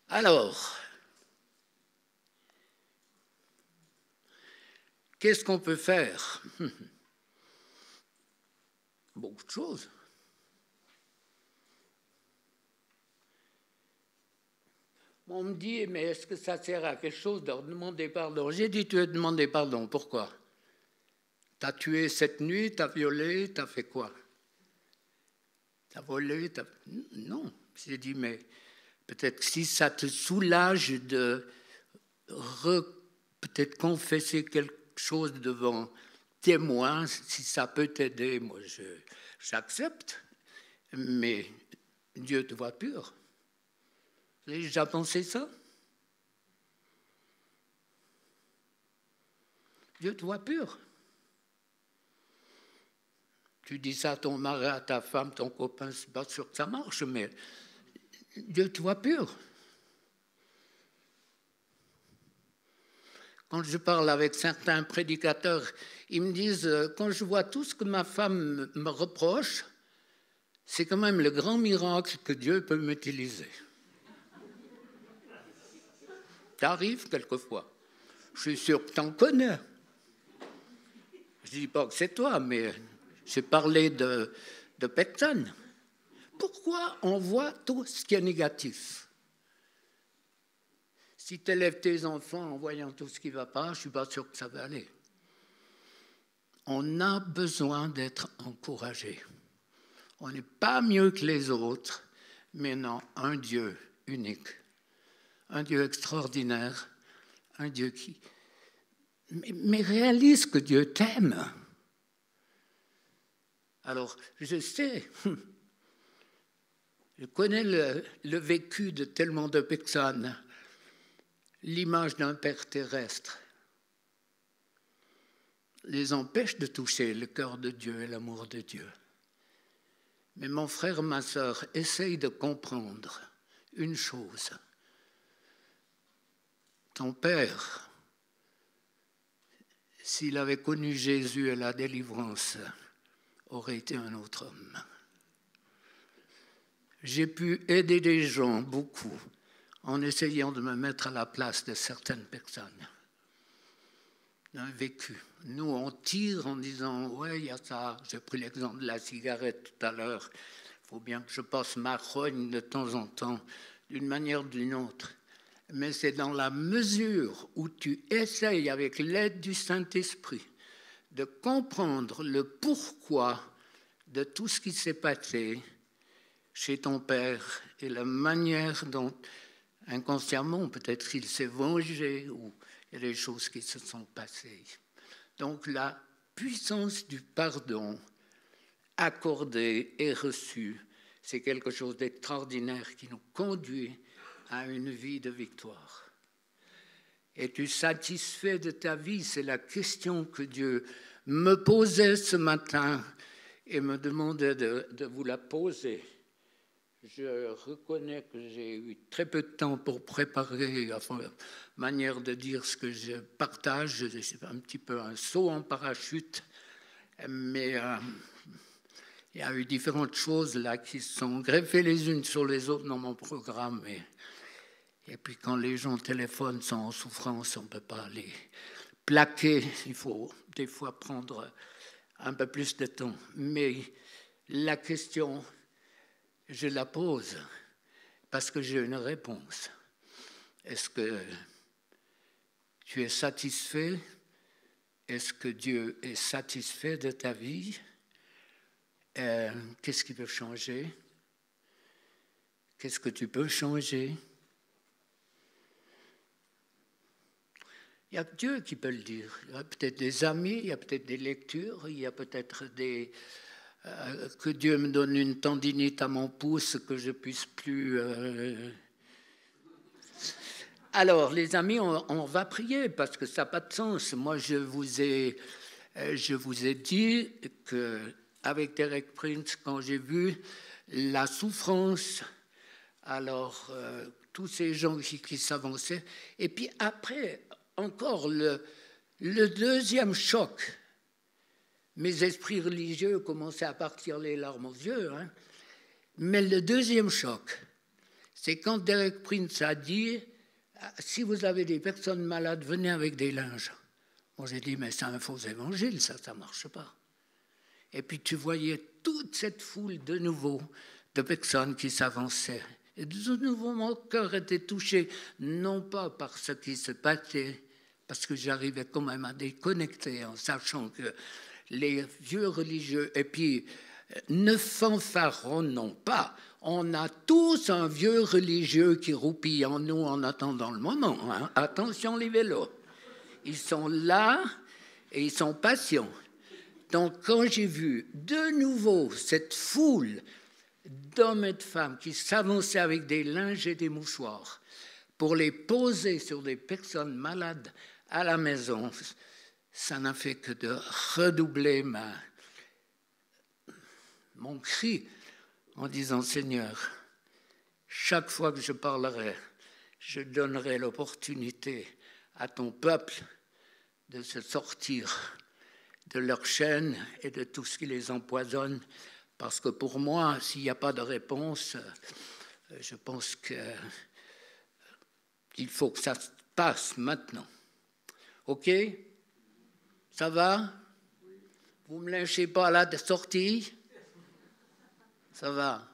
Speaker 1: Alors, qu'est-ce qu'on peut faire? Beaucoup de choses. On me dit, mais est-ce que ça sert à quelque chose de demander pardon? J'ai dit, tu as demandé pardon, pourquoi? Tu as tué cette nuit, tu as violé, tu as fait quoi? Tu as volé, Non. J'ai dit, mais peut-être si ça te soulage de peut-être confesser quelque chose devant témoin, si ça peut t'aider, moi j'accepte, mais Dieu te voit pur. Vous avez déjà pensé ça? Dieu te voit pur. Tu dis ça à ton mari, à ta femme, ton copain, c'est pas sûr que ça marche, mais Dieu te voit pur. Quand je parle avec certains prédicateurs, ils me disent, quand je vois tout ce que ma femme me reproche, c'est quand même le grand miracle que Dieu peut m'utiliser. Ça arrive quelquefois. Je suis sûr que tu en connais. Je ne dis pas que c'est toi, mais j'ai parlé de personnes. Pourquoi on voit tout ce qui est négatif? Si tu élèves tes enfants en voyant tout ce qui ne va pas, je ne suis pas sûr que ça va aller. On a besoin d'être encouragé. On n'est pas mieux que les autres, mais non, un Dieu unique, un Dieu extraordinaire, un Dieu qui... Mais réalise que Dieu t'aime. Alors, je sais, je connais le vécu de tellement de personnes, l'image d'un Père terrestre les empêche de toucher le cœur de Dieu et l'amour de Dieu. Mais mon frère, ma sœur, essaye de comprendre une chose. Ton père, s'il avait connu Jésus et la délivrance, aurait été un autre homme. J'ai pu aider des gens beaucoup en essayant de me mettre à la place de certaines personnes. Un vécu. Nous, on tire en disant, ouais, il y a ça. J'ai pris l'exemple de la cigarette tout à l'heure. Il faut bien que je passe ma rogne de temps en temps, d'une manière ou d'une autre. Mais c'est dans la mesure où tu essayes, avec l'aide du Saint-Esprit, de comprendre le pourquoi de tout ce qui s'est passé chez ton père et la manière dont, inconsciemment, peut-être il s'est vengé ou il y a des choses qui se sont passées. Donc la puissance du pardon accordé et reçu, c'est quelque chose d'extraordinaire qui nous conduit à une vie de victoire. Es-tu satisfait de ta vie? C'est la question que Dieu me posait ce matin et me demandait de vous la poser. Je reconnais que j'ai eu très peu de temps pour préparer, enfin, manière de dire ce que je partage. C'est un petit peu un saut en parachute, mais il y a eu différentes choses là qui sont greffées les unes sur les autres dans mon programme. Et puis quand les gens téléphonent, sont en souffrance, on ne peut pas les plaquer. Il faut des fois prendre un peu plus de temps. Mais la question... je la pose parce que j'ai une réponse. Est-ce que tu es satisfait? Est-ce que Dieu est satisfait de ta vie? Qu'est-ce qui peut changer? Qu'est-ce que tu peux changer? Il y a Dieu qui peut le dire. Il y a peut-être des amis, il y a peut-être des lectures, il y a peut-être que Dieu me donne une tendinite à mon pouce que je puisse plus... Alors, les amis, on va prier parce que ça n'a pas de sens. Moi, je vous ai dit qu'avec Derek Prince, quand j'ai vu la souffrance, alors tous ces gens qui s'avançaient, et puis après, encore le deuxième choc, mes esprits religieux commençaient à partir les larmes aux yeux, hein. Mais le deuxième choc, c'est quand Derek Prince a dit « Si vous avez des personnes malades, venez avec des linges ». Moi, j'ai dit « Mais c'est un faux évangile, ça ne marche pas ». Et puis tu voyais toute cette foule de nouveau de personnes qui s'avançaient. Et de nouveau, mon cœur était touché, non pas par ce qui se passait, parce que j'arrivais quand même à déconnecter en sachant que les vieux religieux, et puis ne fanfaronnons pas, on a tous un vieux religieux qui roupille en nous en attendant le moment. Hein. Attention les vélos, ils sont là et ils sont patients. Donc quand j'ai vu de nouveau cette foule d'hommes et de femmes qui s'avançaient avec des linges et des mouchoirs pour les poser sur des personnes malades à la maison, ça n'a fait que de redoubler mon cri en disant « Seigneur, chaque fois que je parlerai, je donnerai l'opportunité à ton peuple de se sortir de leurs chaînes et de tout ce qui les empoisonne. Parce que pour moi, s'il n'y a pas de réponse, je pense qu'il faut que ça se passe maintenant. OK? Ça va? Vous ne me lâchez pas à la sortie? Ça va?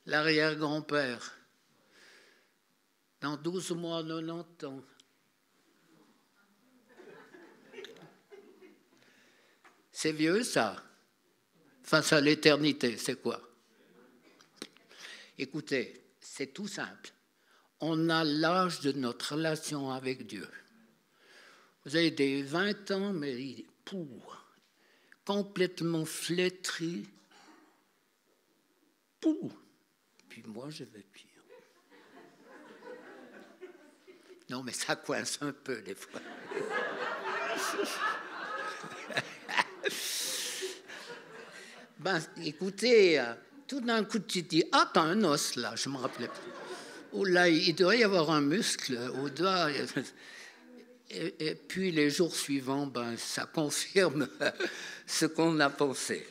Speaker 1: L'arrière-grand-père, dans 12 mois, 90 ans. C'est vieux, ça. Face à l'éternité, c'est quoi? Écoutez, c'est tout simple. On a l'âge de notre relation avec Dieu. Vous avez des 20 ans, mais complètement flétris. Puis moi, je vais pire. Non, mais ça coince un peu des fois. Ben, écoutez, tout d'un coup, tu te dis, ah, t'as un os là, je me rappelais plus. Ou là, il doit y avoir un muscle au doigt. Et puis les jours suivants, ben, ça confirme ce qu'on a pensé.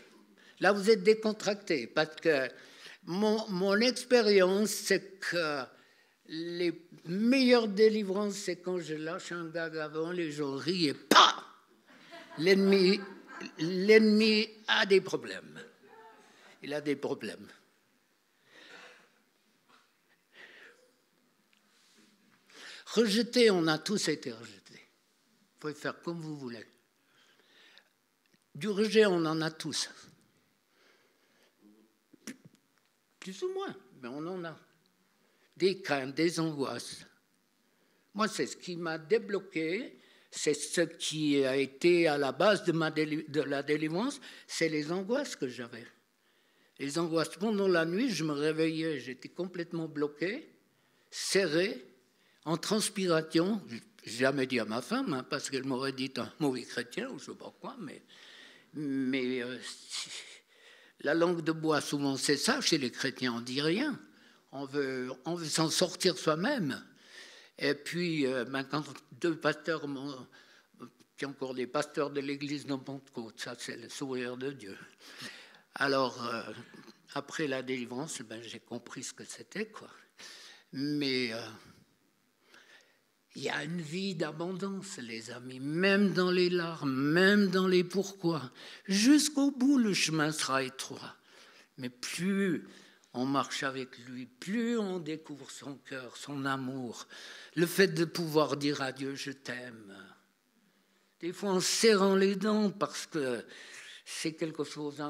Speaker 1: Là, vous êtes décontracté, parce que mon expérience, c'est que les meilleures délivrances, c'est quand je lâche un gag avant, les gens rient et paf, l'ennemi a des problèmes. Il a des problèmes. Rejeter, on a tous été rejetés. Vous pouvez faire comme vous voulez. Du rejet, on en a tous. Plus ou moins, mais on en a. Des craintes, des angoisses. Moi, c'est ce qui m'a débloqué, c'est ce qui a été à la base de la délivrance, c'est les angoisses que j'avais. Les angoisses, pendant la nuit, je me réveillais, j'étais complètement bloqué, serré, en transpiration. Je n'ai jamais dit à ma femme, hein, parce qu'elle m'aurait dit un mauvais chrétien, ou je ne sais pas quoi, mais la langue de bois, souvent, c'est ça, chez les chrétiens, on ne dit rien. On veut s'en sortir soi-même. Et puis, quand deux pasteurs, qui sont encore des pasteurs de l'église de Pentecôte, ça c'est le sourire de Dieu. Alors, après la délivrance, ben, j'ai compris ce que c'était, quoi. Mais il y a une vie d'abondance, les amis, même dans les larmes, même dans les pourquoi. Jusqu'au bout, le chemin sera étroit. Mais plus on marche avec lui, plus on découvre son cœur, son amour, le fait de pouvoir dire à Dieu « je t'aime ». Des fois en serrant les dents parce que c'est quelque chose,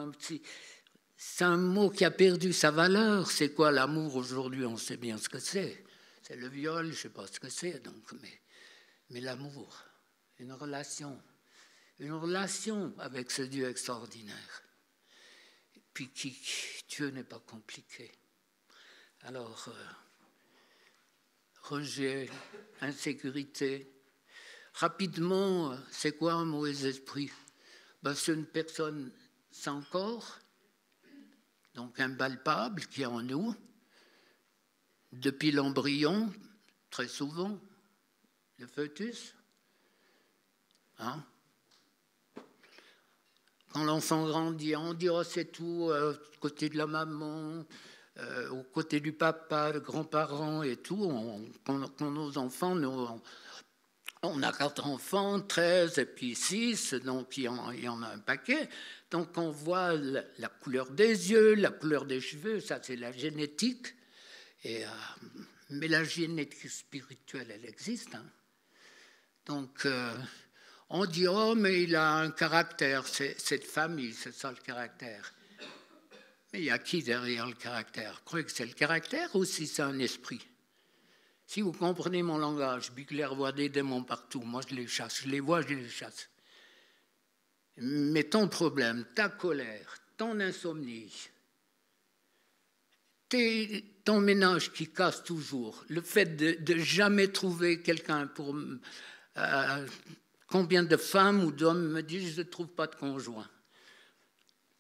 Speaker 1: c'est un mot qui a perdu sa valeur. C'est quoi l'amour aujourd'hui? On sait bien ce que c'est. C'est le viol, je ne sais pas ce que c'est, mais l'amour, une relation avec ce Dieu extraordinaire. Et puis Dieu n'est pas compliqué. Alors, rejet, insécurité. Rapidement, c'est quoi un mauvais esprit? C'est une personne sans corps, donc impalpable, qui est en nous, depuis l'embryon, très souvent, le fœtus. Hein? Quand l'enfant grandit, on dit oh, c'est tout, côté de la maman, au côté du papa, les grands-parents et tout. Quand nos enfants, on a 4 enfants, 13 et puis 6, donc il y en a un paquet. Donc on voit la couleur des yeux, la couleur des cheveux, ça c'est la génétique. Mais la génétique spirituelle, elle existe. Hein. Donc on dit, oh mais il a un caractère, c'est de famille, c'est ça le caractère. Mais il y a qui derrière le caractère? Vous croyez que c'est le caractère ou si c'est un esprit? Si vous comprenez mon langage, Bigler voit des démons partout, moi je les chasse, je les vois, je les chasse. Mais ton problème, ta colère, ton insomnie, ton ménage qui casse toujours, le fait de jamais trouver quelqu'un pour... combien de femmes ou d'hommes me disent je ne trouve pas de conjoint?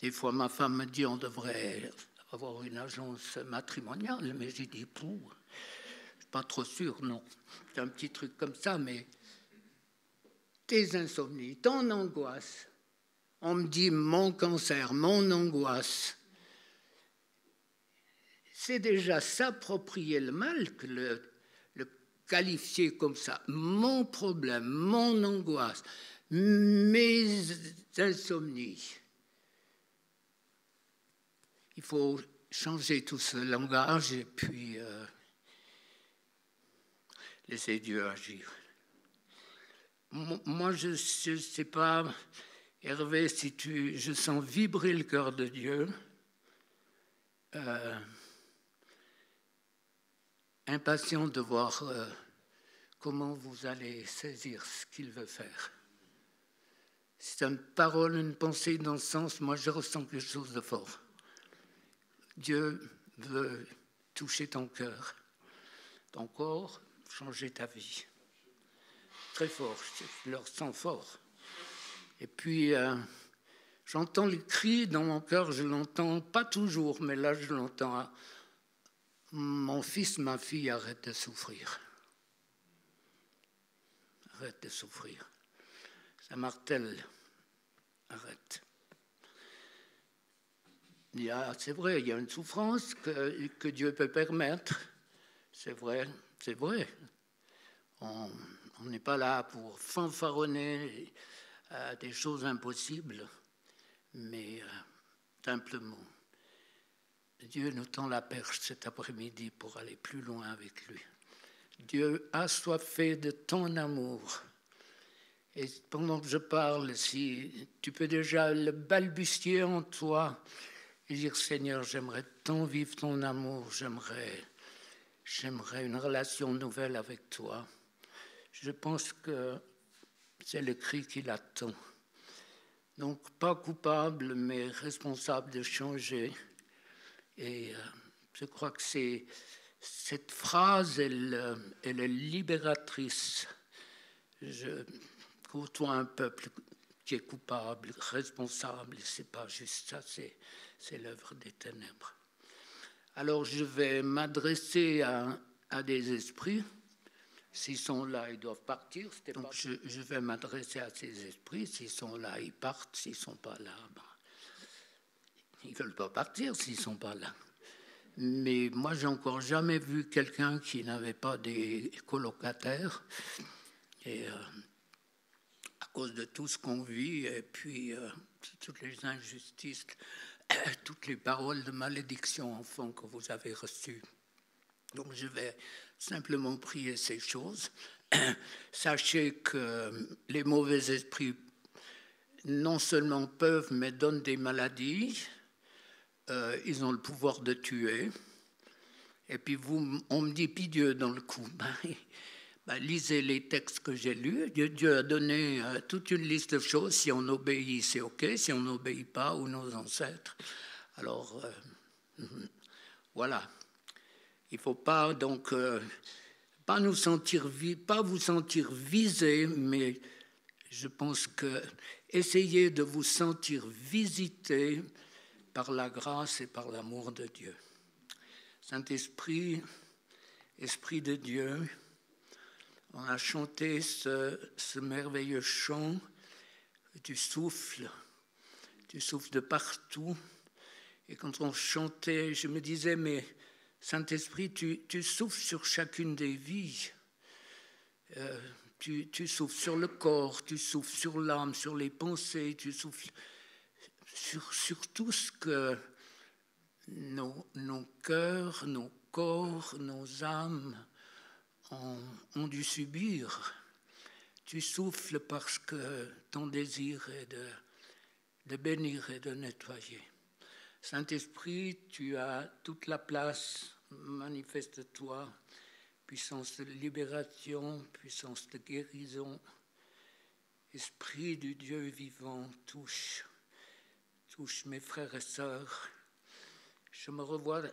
Speaker 1: Des fois ma femme me dit on devrait avoir une agence matrimoniale, mais j'ai dit pour... Pas trop sûr, non. C'est un petit truc comme ça, mais tes insomnies, ton angoisse. On me dit mon cancer, mon angoisse. C'est déjà s'approprier le mal que le qualifier comme ça. Mon problème, mon angoisse, mes insomnies. Il faut changer tout ce langage et puis... laissez Dieu agir. Moi, je ne sais pas, Hervé, si je sens vibrer le cœur de Dieu, impatient de voir comment vous allez saisir ce qu'il veut faire. C'est une parole, une pensée dans ce sens, moi je ressens quelque chose de fort. Dieu veut toucher ton cœur, ton corps, changer ta vie. Très fort, je le ressens fort. Et puis, j'entends le cri dans mon cœur, je l'entends pas toujours, mais là je l'entends. Mon fils, ma fille, arrête de souffrir. Arrête de souffrir. Ça martèle. Arrête. C'est vrai, il y a une souffrance que Dieu peut permettre. C'est vrai, c'est vrai. On n'est pas là pour fanfaronner des choses impossibles, mais simplement, Dieu nous tend la perche cet après-midi pour aller plus loin avec lui. Dieu a assoiffé de ton amour. Et pendant que je parle, si tu peux déjà le balbutier en toi et dire, Seigneur, j'aimerais tant vivre ton amour, j'aimerais une relation nouvelle avec toi. Je pense que c'est le cri qu'il attend. Donc, pas coupable, mais responsable de changer. Et je crois que cette phrase, elle est libératrice. Je côtoie un peuple qui est coupable, responsable, c'est pas juste ça, c'est l'œuvre des ténèbres. Alors je vais m'adresser à des esprits. S'ils sont là, ils doivent partir. Donc je vais m'adresser à ces esprits. S'ils sont là, ils partent. S'ils ne sont pas là, ils ne veulent pas partir s'ils ne sont pas là. Mais moi, j'ai encore jamais vu quelqu'un qui n'avait pas des colocataires. Et à cause de tout ce qu'on vit, et puis toutes les injustices toutes les paroles de malédiction, enfants, que vous avez reçues. Donc je vais simplement prier ces choses. Sachez que les mauvais esprits non seulement peuvent, mais donnent des maladies. Ils ont le pouvoir de tuer. Et puis on me dit, puis Dieu dans le coup. Lisez les textes que j'ai lus. Dieu a donné toute une liste de choses. Si on obéit, c'est OK. Si on n'obéit pas, ou nos ancêtres. Alors, voilà. Il ne faut pas donc pas vous sentir visé, mais je pense que essayez de vous sentir visité par la grâce et par l'amour de Dieu. Saint-Esprit, Esprit de Dieu, on a chanté ce merveilleux chant, tu souffles de partout. Et quand on chantait, je me disais, mais Saint-Esprit, tu souffles sur chacune des vies. Tu souffles sur le corps, tu souffles sur l'âme, sur les pensées, tu souffles sur tout ce que nos cœurs, nos corps, nos âmes ont dû subir. Tu souffles parce que ton désir est de bénir et de nettoyer. Saint-Esprit, tu as toute la place, manifeste-toi, puissance de libération, puissance de guérison. Esprit du Dieu vivant, touche mes frères et sœurs. Je me revois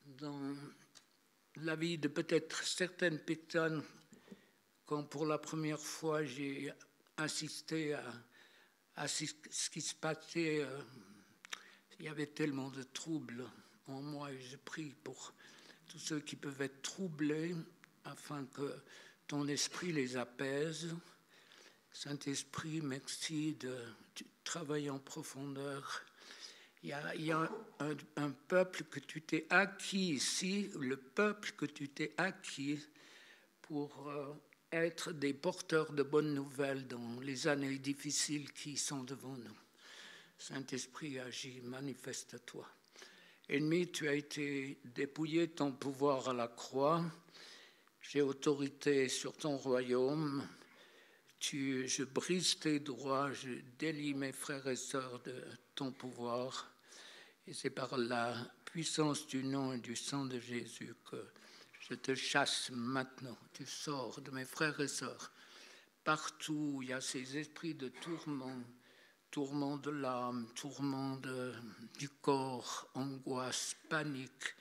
Speaker 1: dans la vie de peut-être certaines personnes quand pour la première fois j'ai assisté à ce qui se passait. Il y avait tellement de troubles en moi et je prie pour tous ceux qui peuvent être troublés afin que ton esprit les apaise. Saint-Esprit, merci de travailler en profondeur. Il y a un peuple que tu t'es acquis ici, le peuple que tu t'es acquis pour être des porteurs de bonnes nouvelles dans les années difficiles qui sont devant nous. Saint-Esprit, agis, manifeste-toi. Ennemi, tu as été dépouillé de ton pouvoir à la croix. J'ai autorité sur ton royaume. Je brise tes droits, je délie mes frères et sœurs de ton pouvoir. Et c'est par la puissance du nom et du sang de Jésus que je te chasse maintenant. Tu sors de mes frères et sœurs. Partout où il y a ces esprits de tourment de l'âme, tourment du corps, angoisse, panique.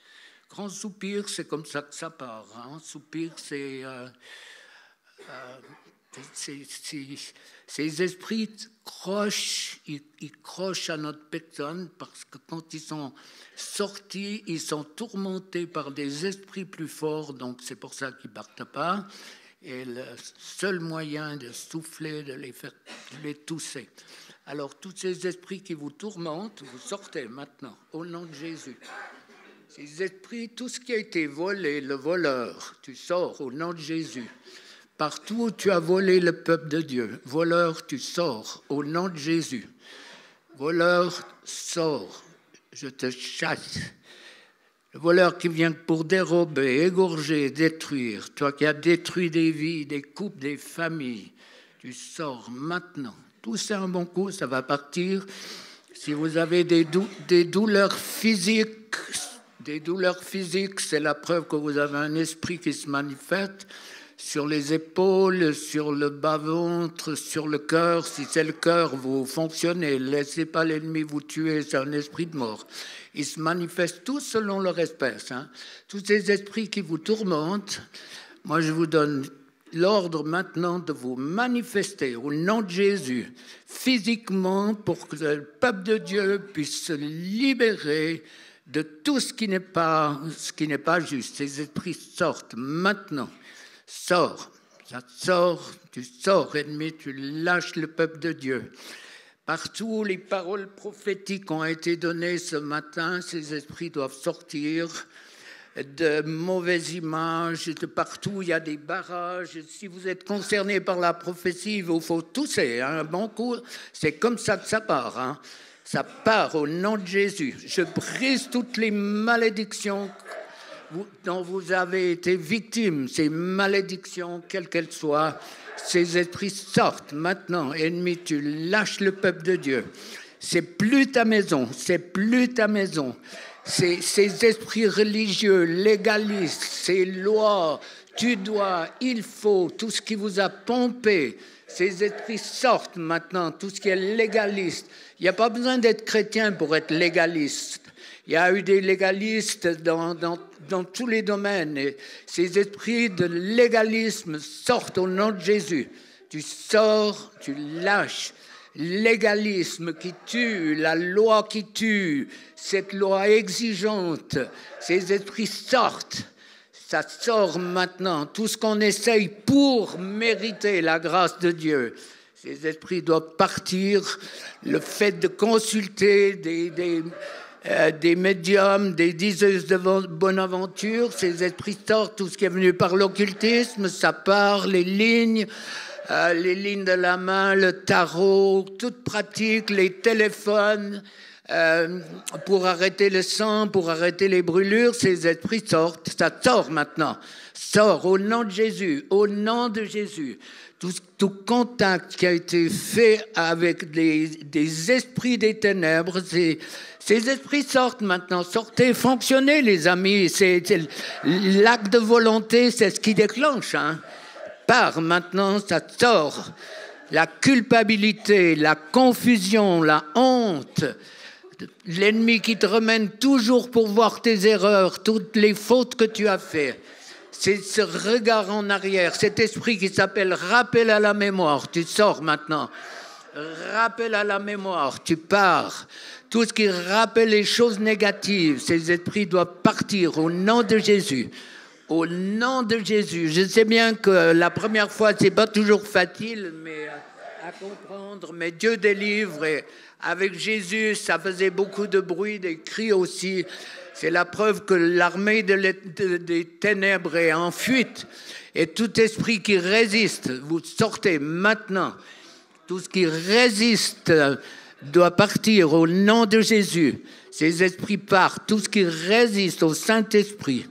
Speaker 1: Grand soupir, c'est comme ça que ça part. Hein. Soupir, c'est... Ces esprits ils crochent à notre personne parce que quand ils sont sortis, ils sont tourmentés par des esprits plus forts, donc c'est pour ça qu'ils ne partent pas. Et le seul moyen de souffler, de les tousser. Alors tous ces esprits qui vous tourmentent, vous sortez maintenant, au nom de Jésus. Ces esprits, tout ce qui a été volé, le voleur, tu sors au nom de Jésus. Partout où tu as volé le peuple de Dieu, voleur, tu sors au nom de Jésus. Voleur, sors, je te chasse. Le voleur qui vient pour dérober, égorger, détruire, toi qui as détruit des vies, des couples, des familles, tu sors maintenant. Tout c'est un bon coup, ça va partir. Si vous avez des douleurs physiques, c'est la preuve que vous avez un esprit qui se manifeste. Sur les épaules, sur le bas-ventre, sur le cœur. Si c'est le cœur, vous fonctionnez. Laissez pas l'ennemi vous tuer, c'est un esprit de mort. Ils se manifestent tous selon leur espèce. Hein. Tous ces esprits qui vous tourmentent, moi je vous donne l'ordre maintenant de vous manifester au nom de Jésus, physiquement, pour que le peuple de Dieu puisse se libérer de tout ce qui n'est pas juste. Ces esprits sortent maintenant. Sors, ça sort, tu sors, ennemi, tu lâches le peuple de Dieu. Partout où les paroles prophétiques ont été données ce matin, ces esprits doivent sortir de mauvaises images, de partout où il y a des barrages. Si vous êtes concerné par la prophétie, il vous faut tousser. Hein, un bon coup, c'est comme ça que ça part. Hein. Ça part au nom de Jésus. Je brise toutes les malédictions dont vous avez été victimes, ces malédictions, quelles qu'elles soient. Ces esprits sortent maintenant. Ennemi, tu lâches le peuple de Dieu. C'est plus ta maison, c'est plus ta maison. Ces esprits religieux, légalistes, ces lois, tu dois, il faut, tout ce qui vous a pompé, ces esprits sortent maintenant, tout ce qui est légaliste. Il n'y a pas besoin d'être chrétien pour être légaliste. Il y a eu des légalistes dans tous les domaines. Et ces esprits de légalisme sortent au nom de Jésus. Tu sors, tu lâches. Légalisme qui tue, la loi qui tue, cette loi exigeante, ces esprits sortent. Ça sort maintenant. Tout ce qu'on essaye pour mériter la grâce de Dieu, ces esprits doivent partir. Le fait de consulter des médiums, des diseuses de bonne aventure, ces esprits sortent. Tout ce qui est venu par l'occultisme, ça part, les lignes de la main, le tarot, toute pratique, les téléphones, pour arrêter le sang, pour arrêter les brûlures, ces esprits sortent. Ça sort maintenant. Sort au nom de Jésus, au nom de Jésus. Tout contact qui a été fait avec des esprits des ténèbres, ces esprits sortent maintenant. Sortez, fonctionnez les amis. C'est l'acte de volonté, c'est ce qui déclenche. Part maintenant, ça sort. La culpabilité, la confusion, la honte, l'ennemi qui te remène toujours pour voir tes erreurs, toutes les fautes que tu as faites. C'est ce regard en arrière, cet esprit qui s'appelle rappel à la mémoire. Tu sors maintenant. Rappel à la mémoire, tu pars. Tout ce qui rappelle les choses négatives, ces esprits doivent partir au nom de Jésus. Au nom de Jésus. Je sais bien que la première fois, c'est pas toujours facile, mais à comprendre. Mais Dieu délivre. Et avec Jésus, ça faisait beaucoup de bruit, des cris aussi. C'est la preuve que l'armée des ténèbres est en fuite. Et tout esprit qui résiste, vous sortez maintenant. Tout ce qui résiste doit partir au nom de Jésus. Ces esprits partent. Tout ce qui résiste au Saint-Esprit,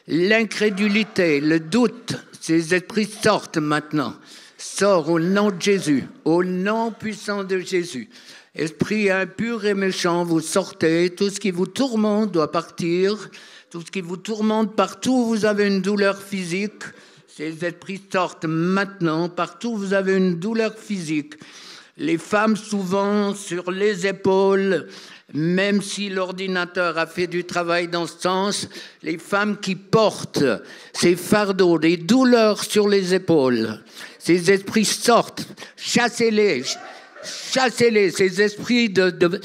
Speaker 1: l'incrédulité, le doute, ces esprits sortent maintenant. Sort au nom de Jésus, au nom puissant de Jésus. Esprit impur et méchant, vous sortez. Tout ce qui vous tourmente doit partir. Tout ce qui vous tourmente, partout où vous avez une douleur physique, ces esprits sortent maintenant. Partout où vous avez une douleur physique. Les femmes, souvent, sur les épaules, même si l'ordinateur a fait du travail dans ce sens, les femmes qui portent ces fardeaux, des douleurs sur les épaules, ces esprits sortent. Chassez-les. Chassez-les, ces esprits de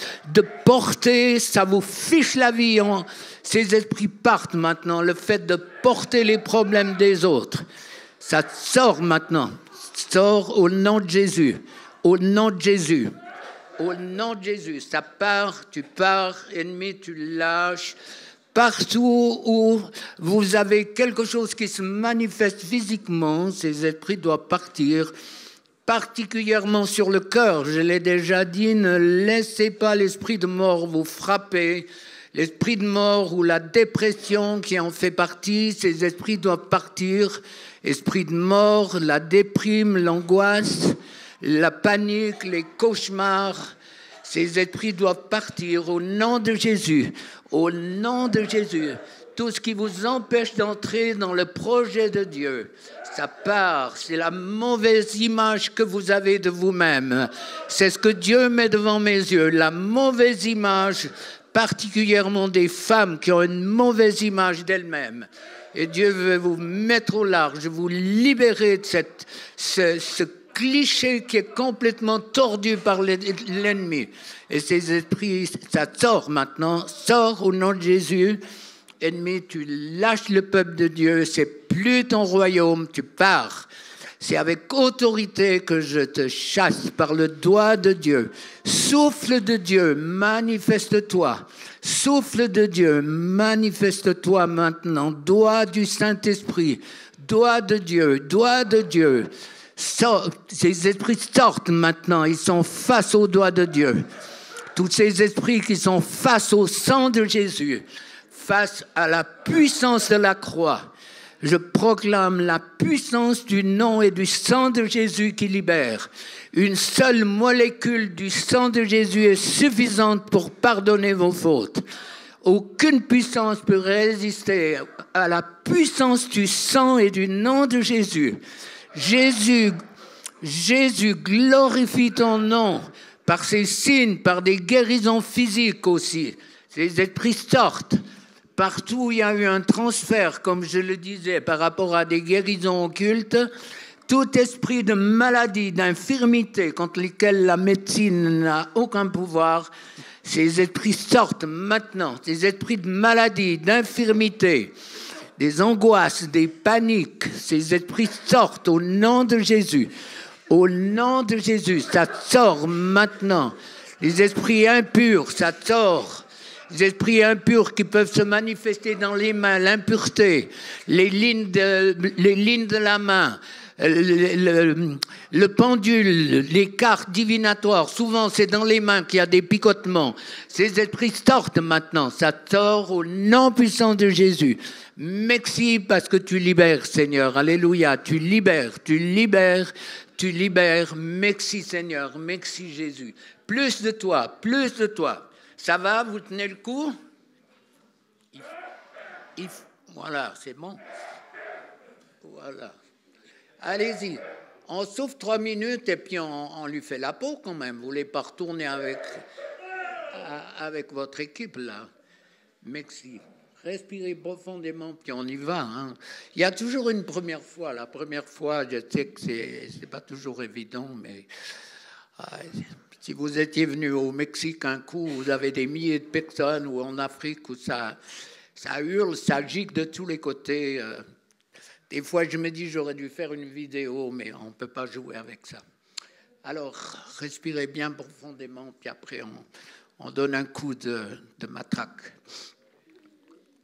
Speaker 1: porter, ça vous fiche la vie. Ces esprits partent maintenant. Le fait de porter les problèmes des autres, ça sort maintenant. Sort au nom de Jésus. Au nom de Jésus. Au nom de Jésus. Ça part, tu pars, ennemi, tu lâches. Partout où vous avez quelque chose qui se manifeste physiquement, ces esprits doivent partir. Particulièrement sur le cœur, je l'ai déjà dit, ne laissez pas l'esprit de mort vous frapper. L'esprit de mort ou la dépression qui en fait partie, ces esprits doivent partir. Esprit de mort, la déprime, l'angoisse, la panique, les cauchemars, ces esprits doivent partir au nom de Jésus. Au nom de Jésus. Tout ce qui vous empêche d'entrer dans le projet de Dieu, ça part. C'est la mauvaise image que vous avez de vous-même. C'est ce que Dieu met devant mes yeux. La mauvaise image, particulièrement des femmes qui ont une mauvaise image d'elles-mêmes. Et Dieu veut vous mettre au large, vous libérer de ce cliché qui est complètement tordu par l'ennemi. Et ces esprits, ça sort maintenant. Sort au nom de Jésus. Ennemi, tu lâches le peuple de Dieu, c'est plus ton royaume, tu pars. C'est avec autorité que je te chasse par le doigt de Dieu. Souffle de Dieu, manifeste-toi. Souffle de Dieu, manifeste-toi maintenant. Doigt du Saint-Esprit, doigt de Dieu, doigt de Dieu. Ces esprits sortent maintenant, ils sont face au doigt de Dieu. tous ces esprits qui sont face au sang de Jésus, face à la puissance de la croix. Je proclame la puissance du nom et du sang de Jésus qui libère. Une seule molécule du sang de Jésus est suffisante pour pardonner vos fautes. Aucune puissance peut résister à la puissance du sang et du nom de Jésus. Jésus, glorifie ton nom par ces signes, par des guérisons physiques aussi. Ces esprits sortent. Partout où il y a eu un transfert, comme je le disais, par rapport à des guérisons occultes, tout esprit de maladie, d'infirmité contre lesquels la médecine n'a aucun pouvoir, ces esprits sortent maintenant. Ces esprits de maladie, d'infirmité, des angoisses, des paniques, ces esprits sortent au nom de Jésus. Au nom de Jésus, ça sort maintenant. Les esprits impurs, ça sort. Les esprits impurs qui peuvent se manifester dans les mains, l'impureté, les lignes de la main, le pendule, les cartes divinatoires. Souvent, c'est dans les mains qu'il y a des picotements. Ces esprits sortent maintenant. Ça sort au nom puissant de Jésus. Merci parce que tu libères, Seigneur. Alléluia. Tu libères. Merci, Seigneur. Merci, Jésus. Plus de toi, plus de toi. Ça va, vous tenez le coup? Voilà, c'est bon. Voilà. Allez-y. On souffle 3 minutes et puis on lui fait la peau quand même. Vous ne voulez pas retourner avec votre équipe là? Merci. Respirez profondément puis on y va. Hein. Il y a toujours une première fois. La première fois, je sais que c'est pas toujours évident, mais... Si vous étiez venu au Mexique un coup, vous avez des milliers de personnes, ou en Afrique, où ça hurle, ça gicle de tous les côtés. Des fois, je me dis, j'aurais dû faire une vidéo, mais on ne peut pas jouer avec ça. Alors, respirez bien profondément, puis après, on donne un coup de matraque.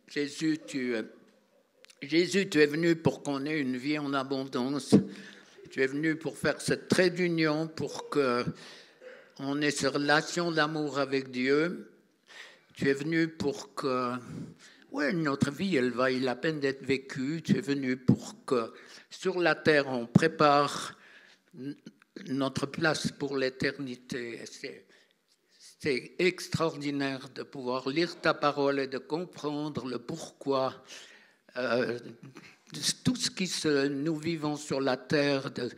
Speaker 1: Jésus, tu es venu pour qu'on ait une vie en abondance. Tu es venu pour faire ce trait d'union, pour qu'on ait cette relation d'amour avec Dieu. Tu es venu pour que notre vie, elle vaille la peine d'être vécue. Tu es venu pour que sur la terre, on prépare notre place pour l'éternité. C'est extraordinaire de pouvoir lire ta parole et de comprendre le pourquoi tout ce qui nous vivons sur la terre, de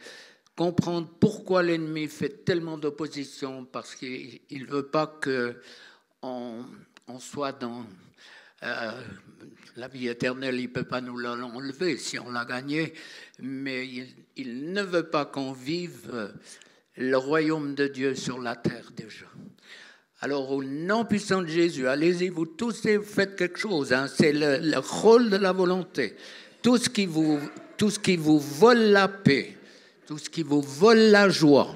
Speaker 1: comprendre pourquoi l'ennemi fait tellement d'opposition, parce qu'il ne veut pas qu'on soit dans la vie éternelle. Il ne peut pas nous l'enlever si on l'a gagné, mais il ne veut pas qu'on vive le royaume de Dieu sur la terre déjà. Alors, au nom puissant de Jésus, allez-y, vous tous, et faites quelque chose. Hein, c'est le rôle de la volonté. Tout ce qui vous vole la paix, tout ce qui vous vole la joie,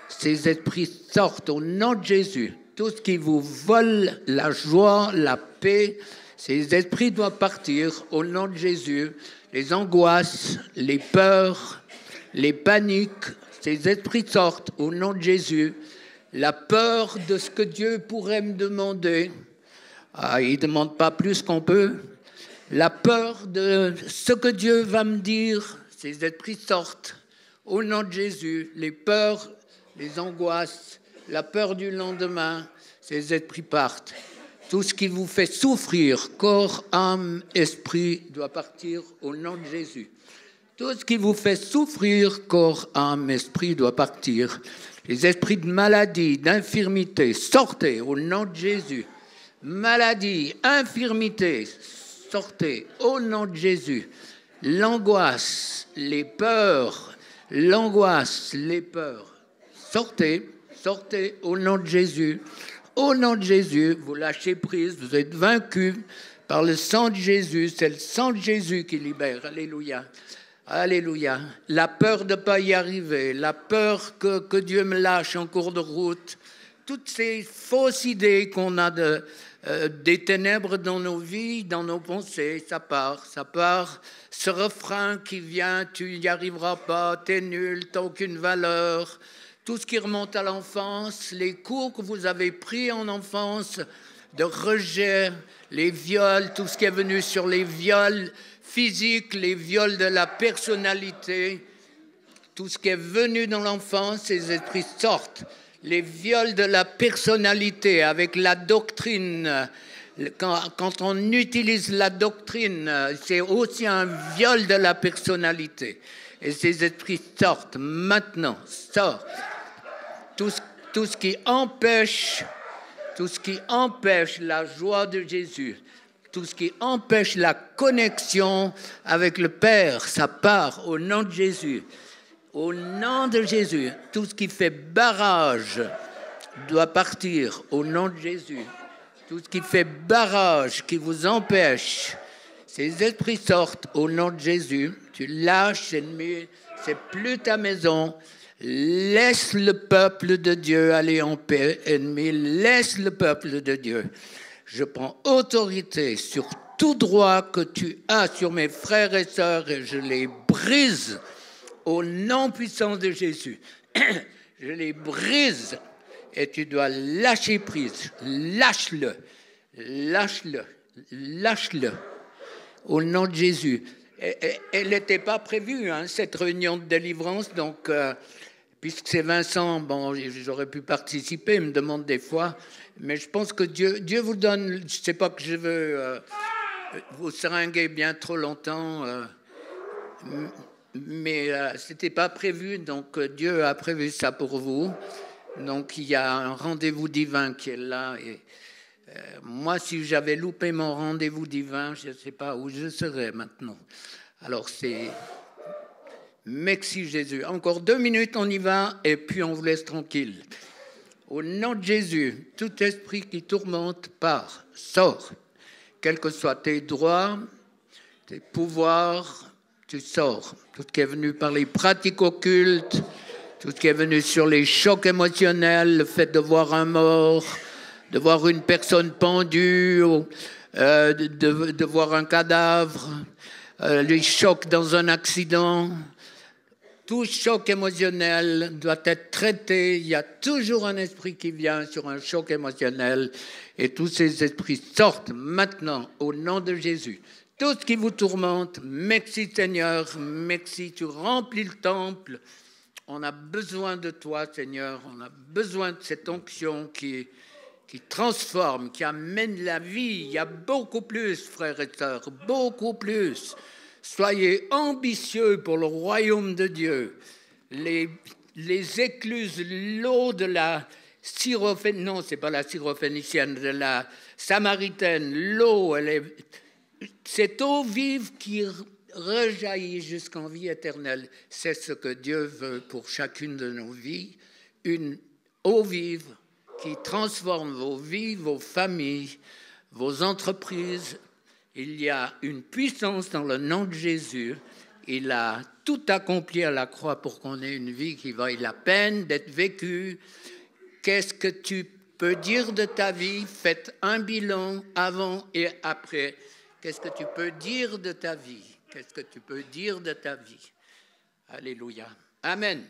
Speaker 1: ces esprits sortent au nom de Jésus. Tout ce qui vous vole la joie, la paix, ces esprits doivent partir au nom de Jésus. Les angoisses, les peurs, les paniques, ces esprits sortent au nom de Jésus. La peur de ce que Dieu pourrait me demander. Il ne demande pas plus qu'on peut. La peur de ce que Dieu va me dire. Ces esprits sortent au nom de Jésus. Les peurs, les angoisses, la peur du lendemain, ces esprits partent. Tout ce qui vous fait souffrir, corps, âme, esprit, doit partir au nom de Jésus. Tout ce qui vous fait souffrir, corps, âme, esprit, doit partir. Les esprits de maladie, d'infirmité, sortez au nom de Jésus. Maladie, infirmité, sortez au nom de Jésus. L'angoisse, les peurs, sortez au nom de Jésus. Au nom de Jésus, vous lâchez prise, vous êtes vaincus par le sang de Jésus. C'est le sang de Jésus qui libère. Alléluia. Alléluia. La peur de ne pas y arriver, la peur que Dieu me lâche en cours de route, toutes ces fausses idées qu'on a des ténèbres dans nos vies, dans nos pensées, ça part. Ce refrain qui vient, tu n'y arriveras pas, t'es nul, t'as aucune valeur. tout ce qui remonte à l'enfance, les cours que vous avez pris en enfance, de rejet, les viols, tout ce qui est venu sur les viols physiques, les viols de la personnalité, tout ce qui est venu dans l'enfance, ces esprits sortent. Les viols de la personnalité avec la doctrine. Quand on utilise la doctrine, c'est aussi un viol de la personnalité. Et ces esprits sortent maintenant, sortent. Tout ce qui empêche la joie de Jésus, tout ce qui empêche la connexion avec le Père, ça part au nom de Jésus. Au nom de Jésus, tout ce qui fait barrage doit partir au nom de Jésus. Tout ce qui fait barrage, qui vous empêche, ces esprits sortent au nom de Jésus. Tu lâches, ennemi, c'est plus ta maison. Laisse le peuple de Dieu aller en paix, ennemi. Laisse le peuple de Dieu. Je prends autorité sur tout droit que tu as sur mes frères et sœurs et je les brise au nom puissant de Jésus. Je les brise et tu dois lâcher prise. Lâche-le, lâche-le, lâche-le au nom de Jésus. Elle n'était pas prévue, hein, cette réunion de délivrance, donc puisque c'est Vincent, bon, j'aurais pu participer, il me demande des fois, mais je pense que Dieu vous donne, je ne sais pas que je veux vous seringuer bien trop longtemps, mais ce n'était pas prévu, donc Dieu a prévu ça pour vous. Donc il y a un rendez-vous divin qui est là. Et moi, si j'avais loupé mon rendez-vous divin, je ne sais pas où je serais maintenant. Alors c'est... Merci Jésus. Encore 2 minutes, on y va, et puis on vous laisse tranquille. Au nom de Jésus, tout esprit qui tourmente part, sort. Quels que soient tes droits, tes pouvoirs, tu sors. Tout ce qui est venu par les pratiques occultes, tout ce qui est venu sur les chocs émotionnels, le fait de voir un mort, de voir une personne pendue, de voir un cadavre, les chocs dans un accident. Tout choc émotionnel doit être traité. Il y a toujours un esprit qui vient sur un choc émotionnel et tous ces esprits sortent maintenant au nom de Jésus. Tout ce qui vous tourmente, merci Seigneur, merci, tu remplis le temple. On a besoin de toi Seigneur, on a besoin de cette onction qui transforme, qui amène la vie. Il y a beaucoup plus, frères et sœurs, beaucoup plus. Soyez ambitieux pour le royaume de Dieu. Les écluses, l'eau de la syrophénicienne, non, c'est pas la syrophénicienne, de la samaritaine, l'eau, cette eau vive qui rejaillit jusqu'en vie éternelle. C'est ce que Dieu veut pour chacune de nos vies. Une eau vive qui transforme vos vies, vos familles, vos entreprises. Il y a une puissance dans le nom de Jésus. Il a tout accompli à la croix pour qu'on ait une vie qui vaille la peine d'être vécue. Qu'est-ce que tu peux dire de ta vie? Faites un bilan avant et après. Qu'est-ce que tu peux dire de ta vie? Qu'est-ce que tu peux dire de ta vie? Alléluia. Amen.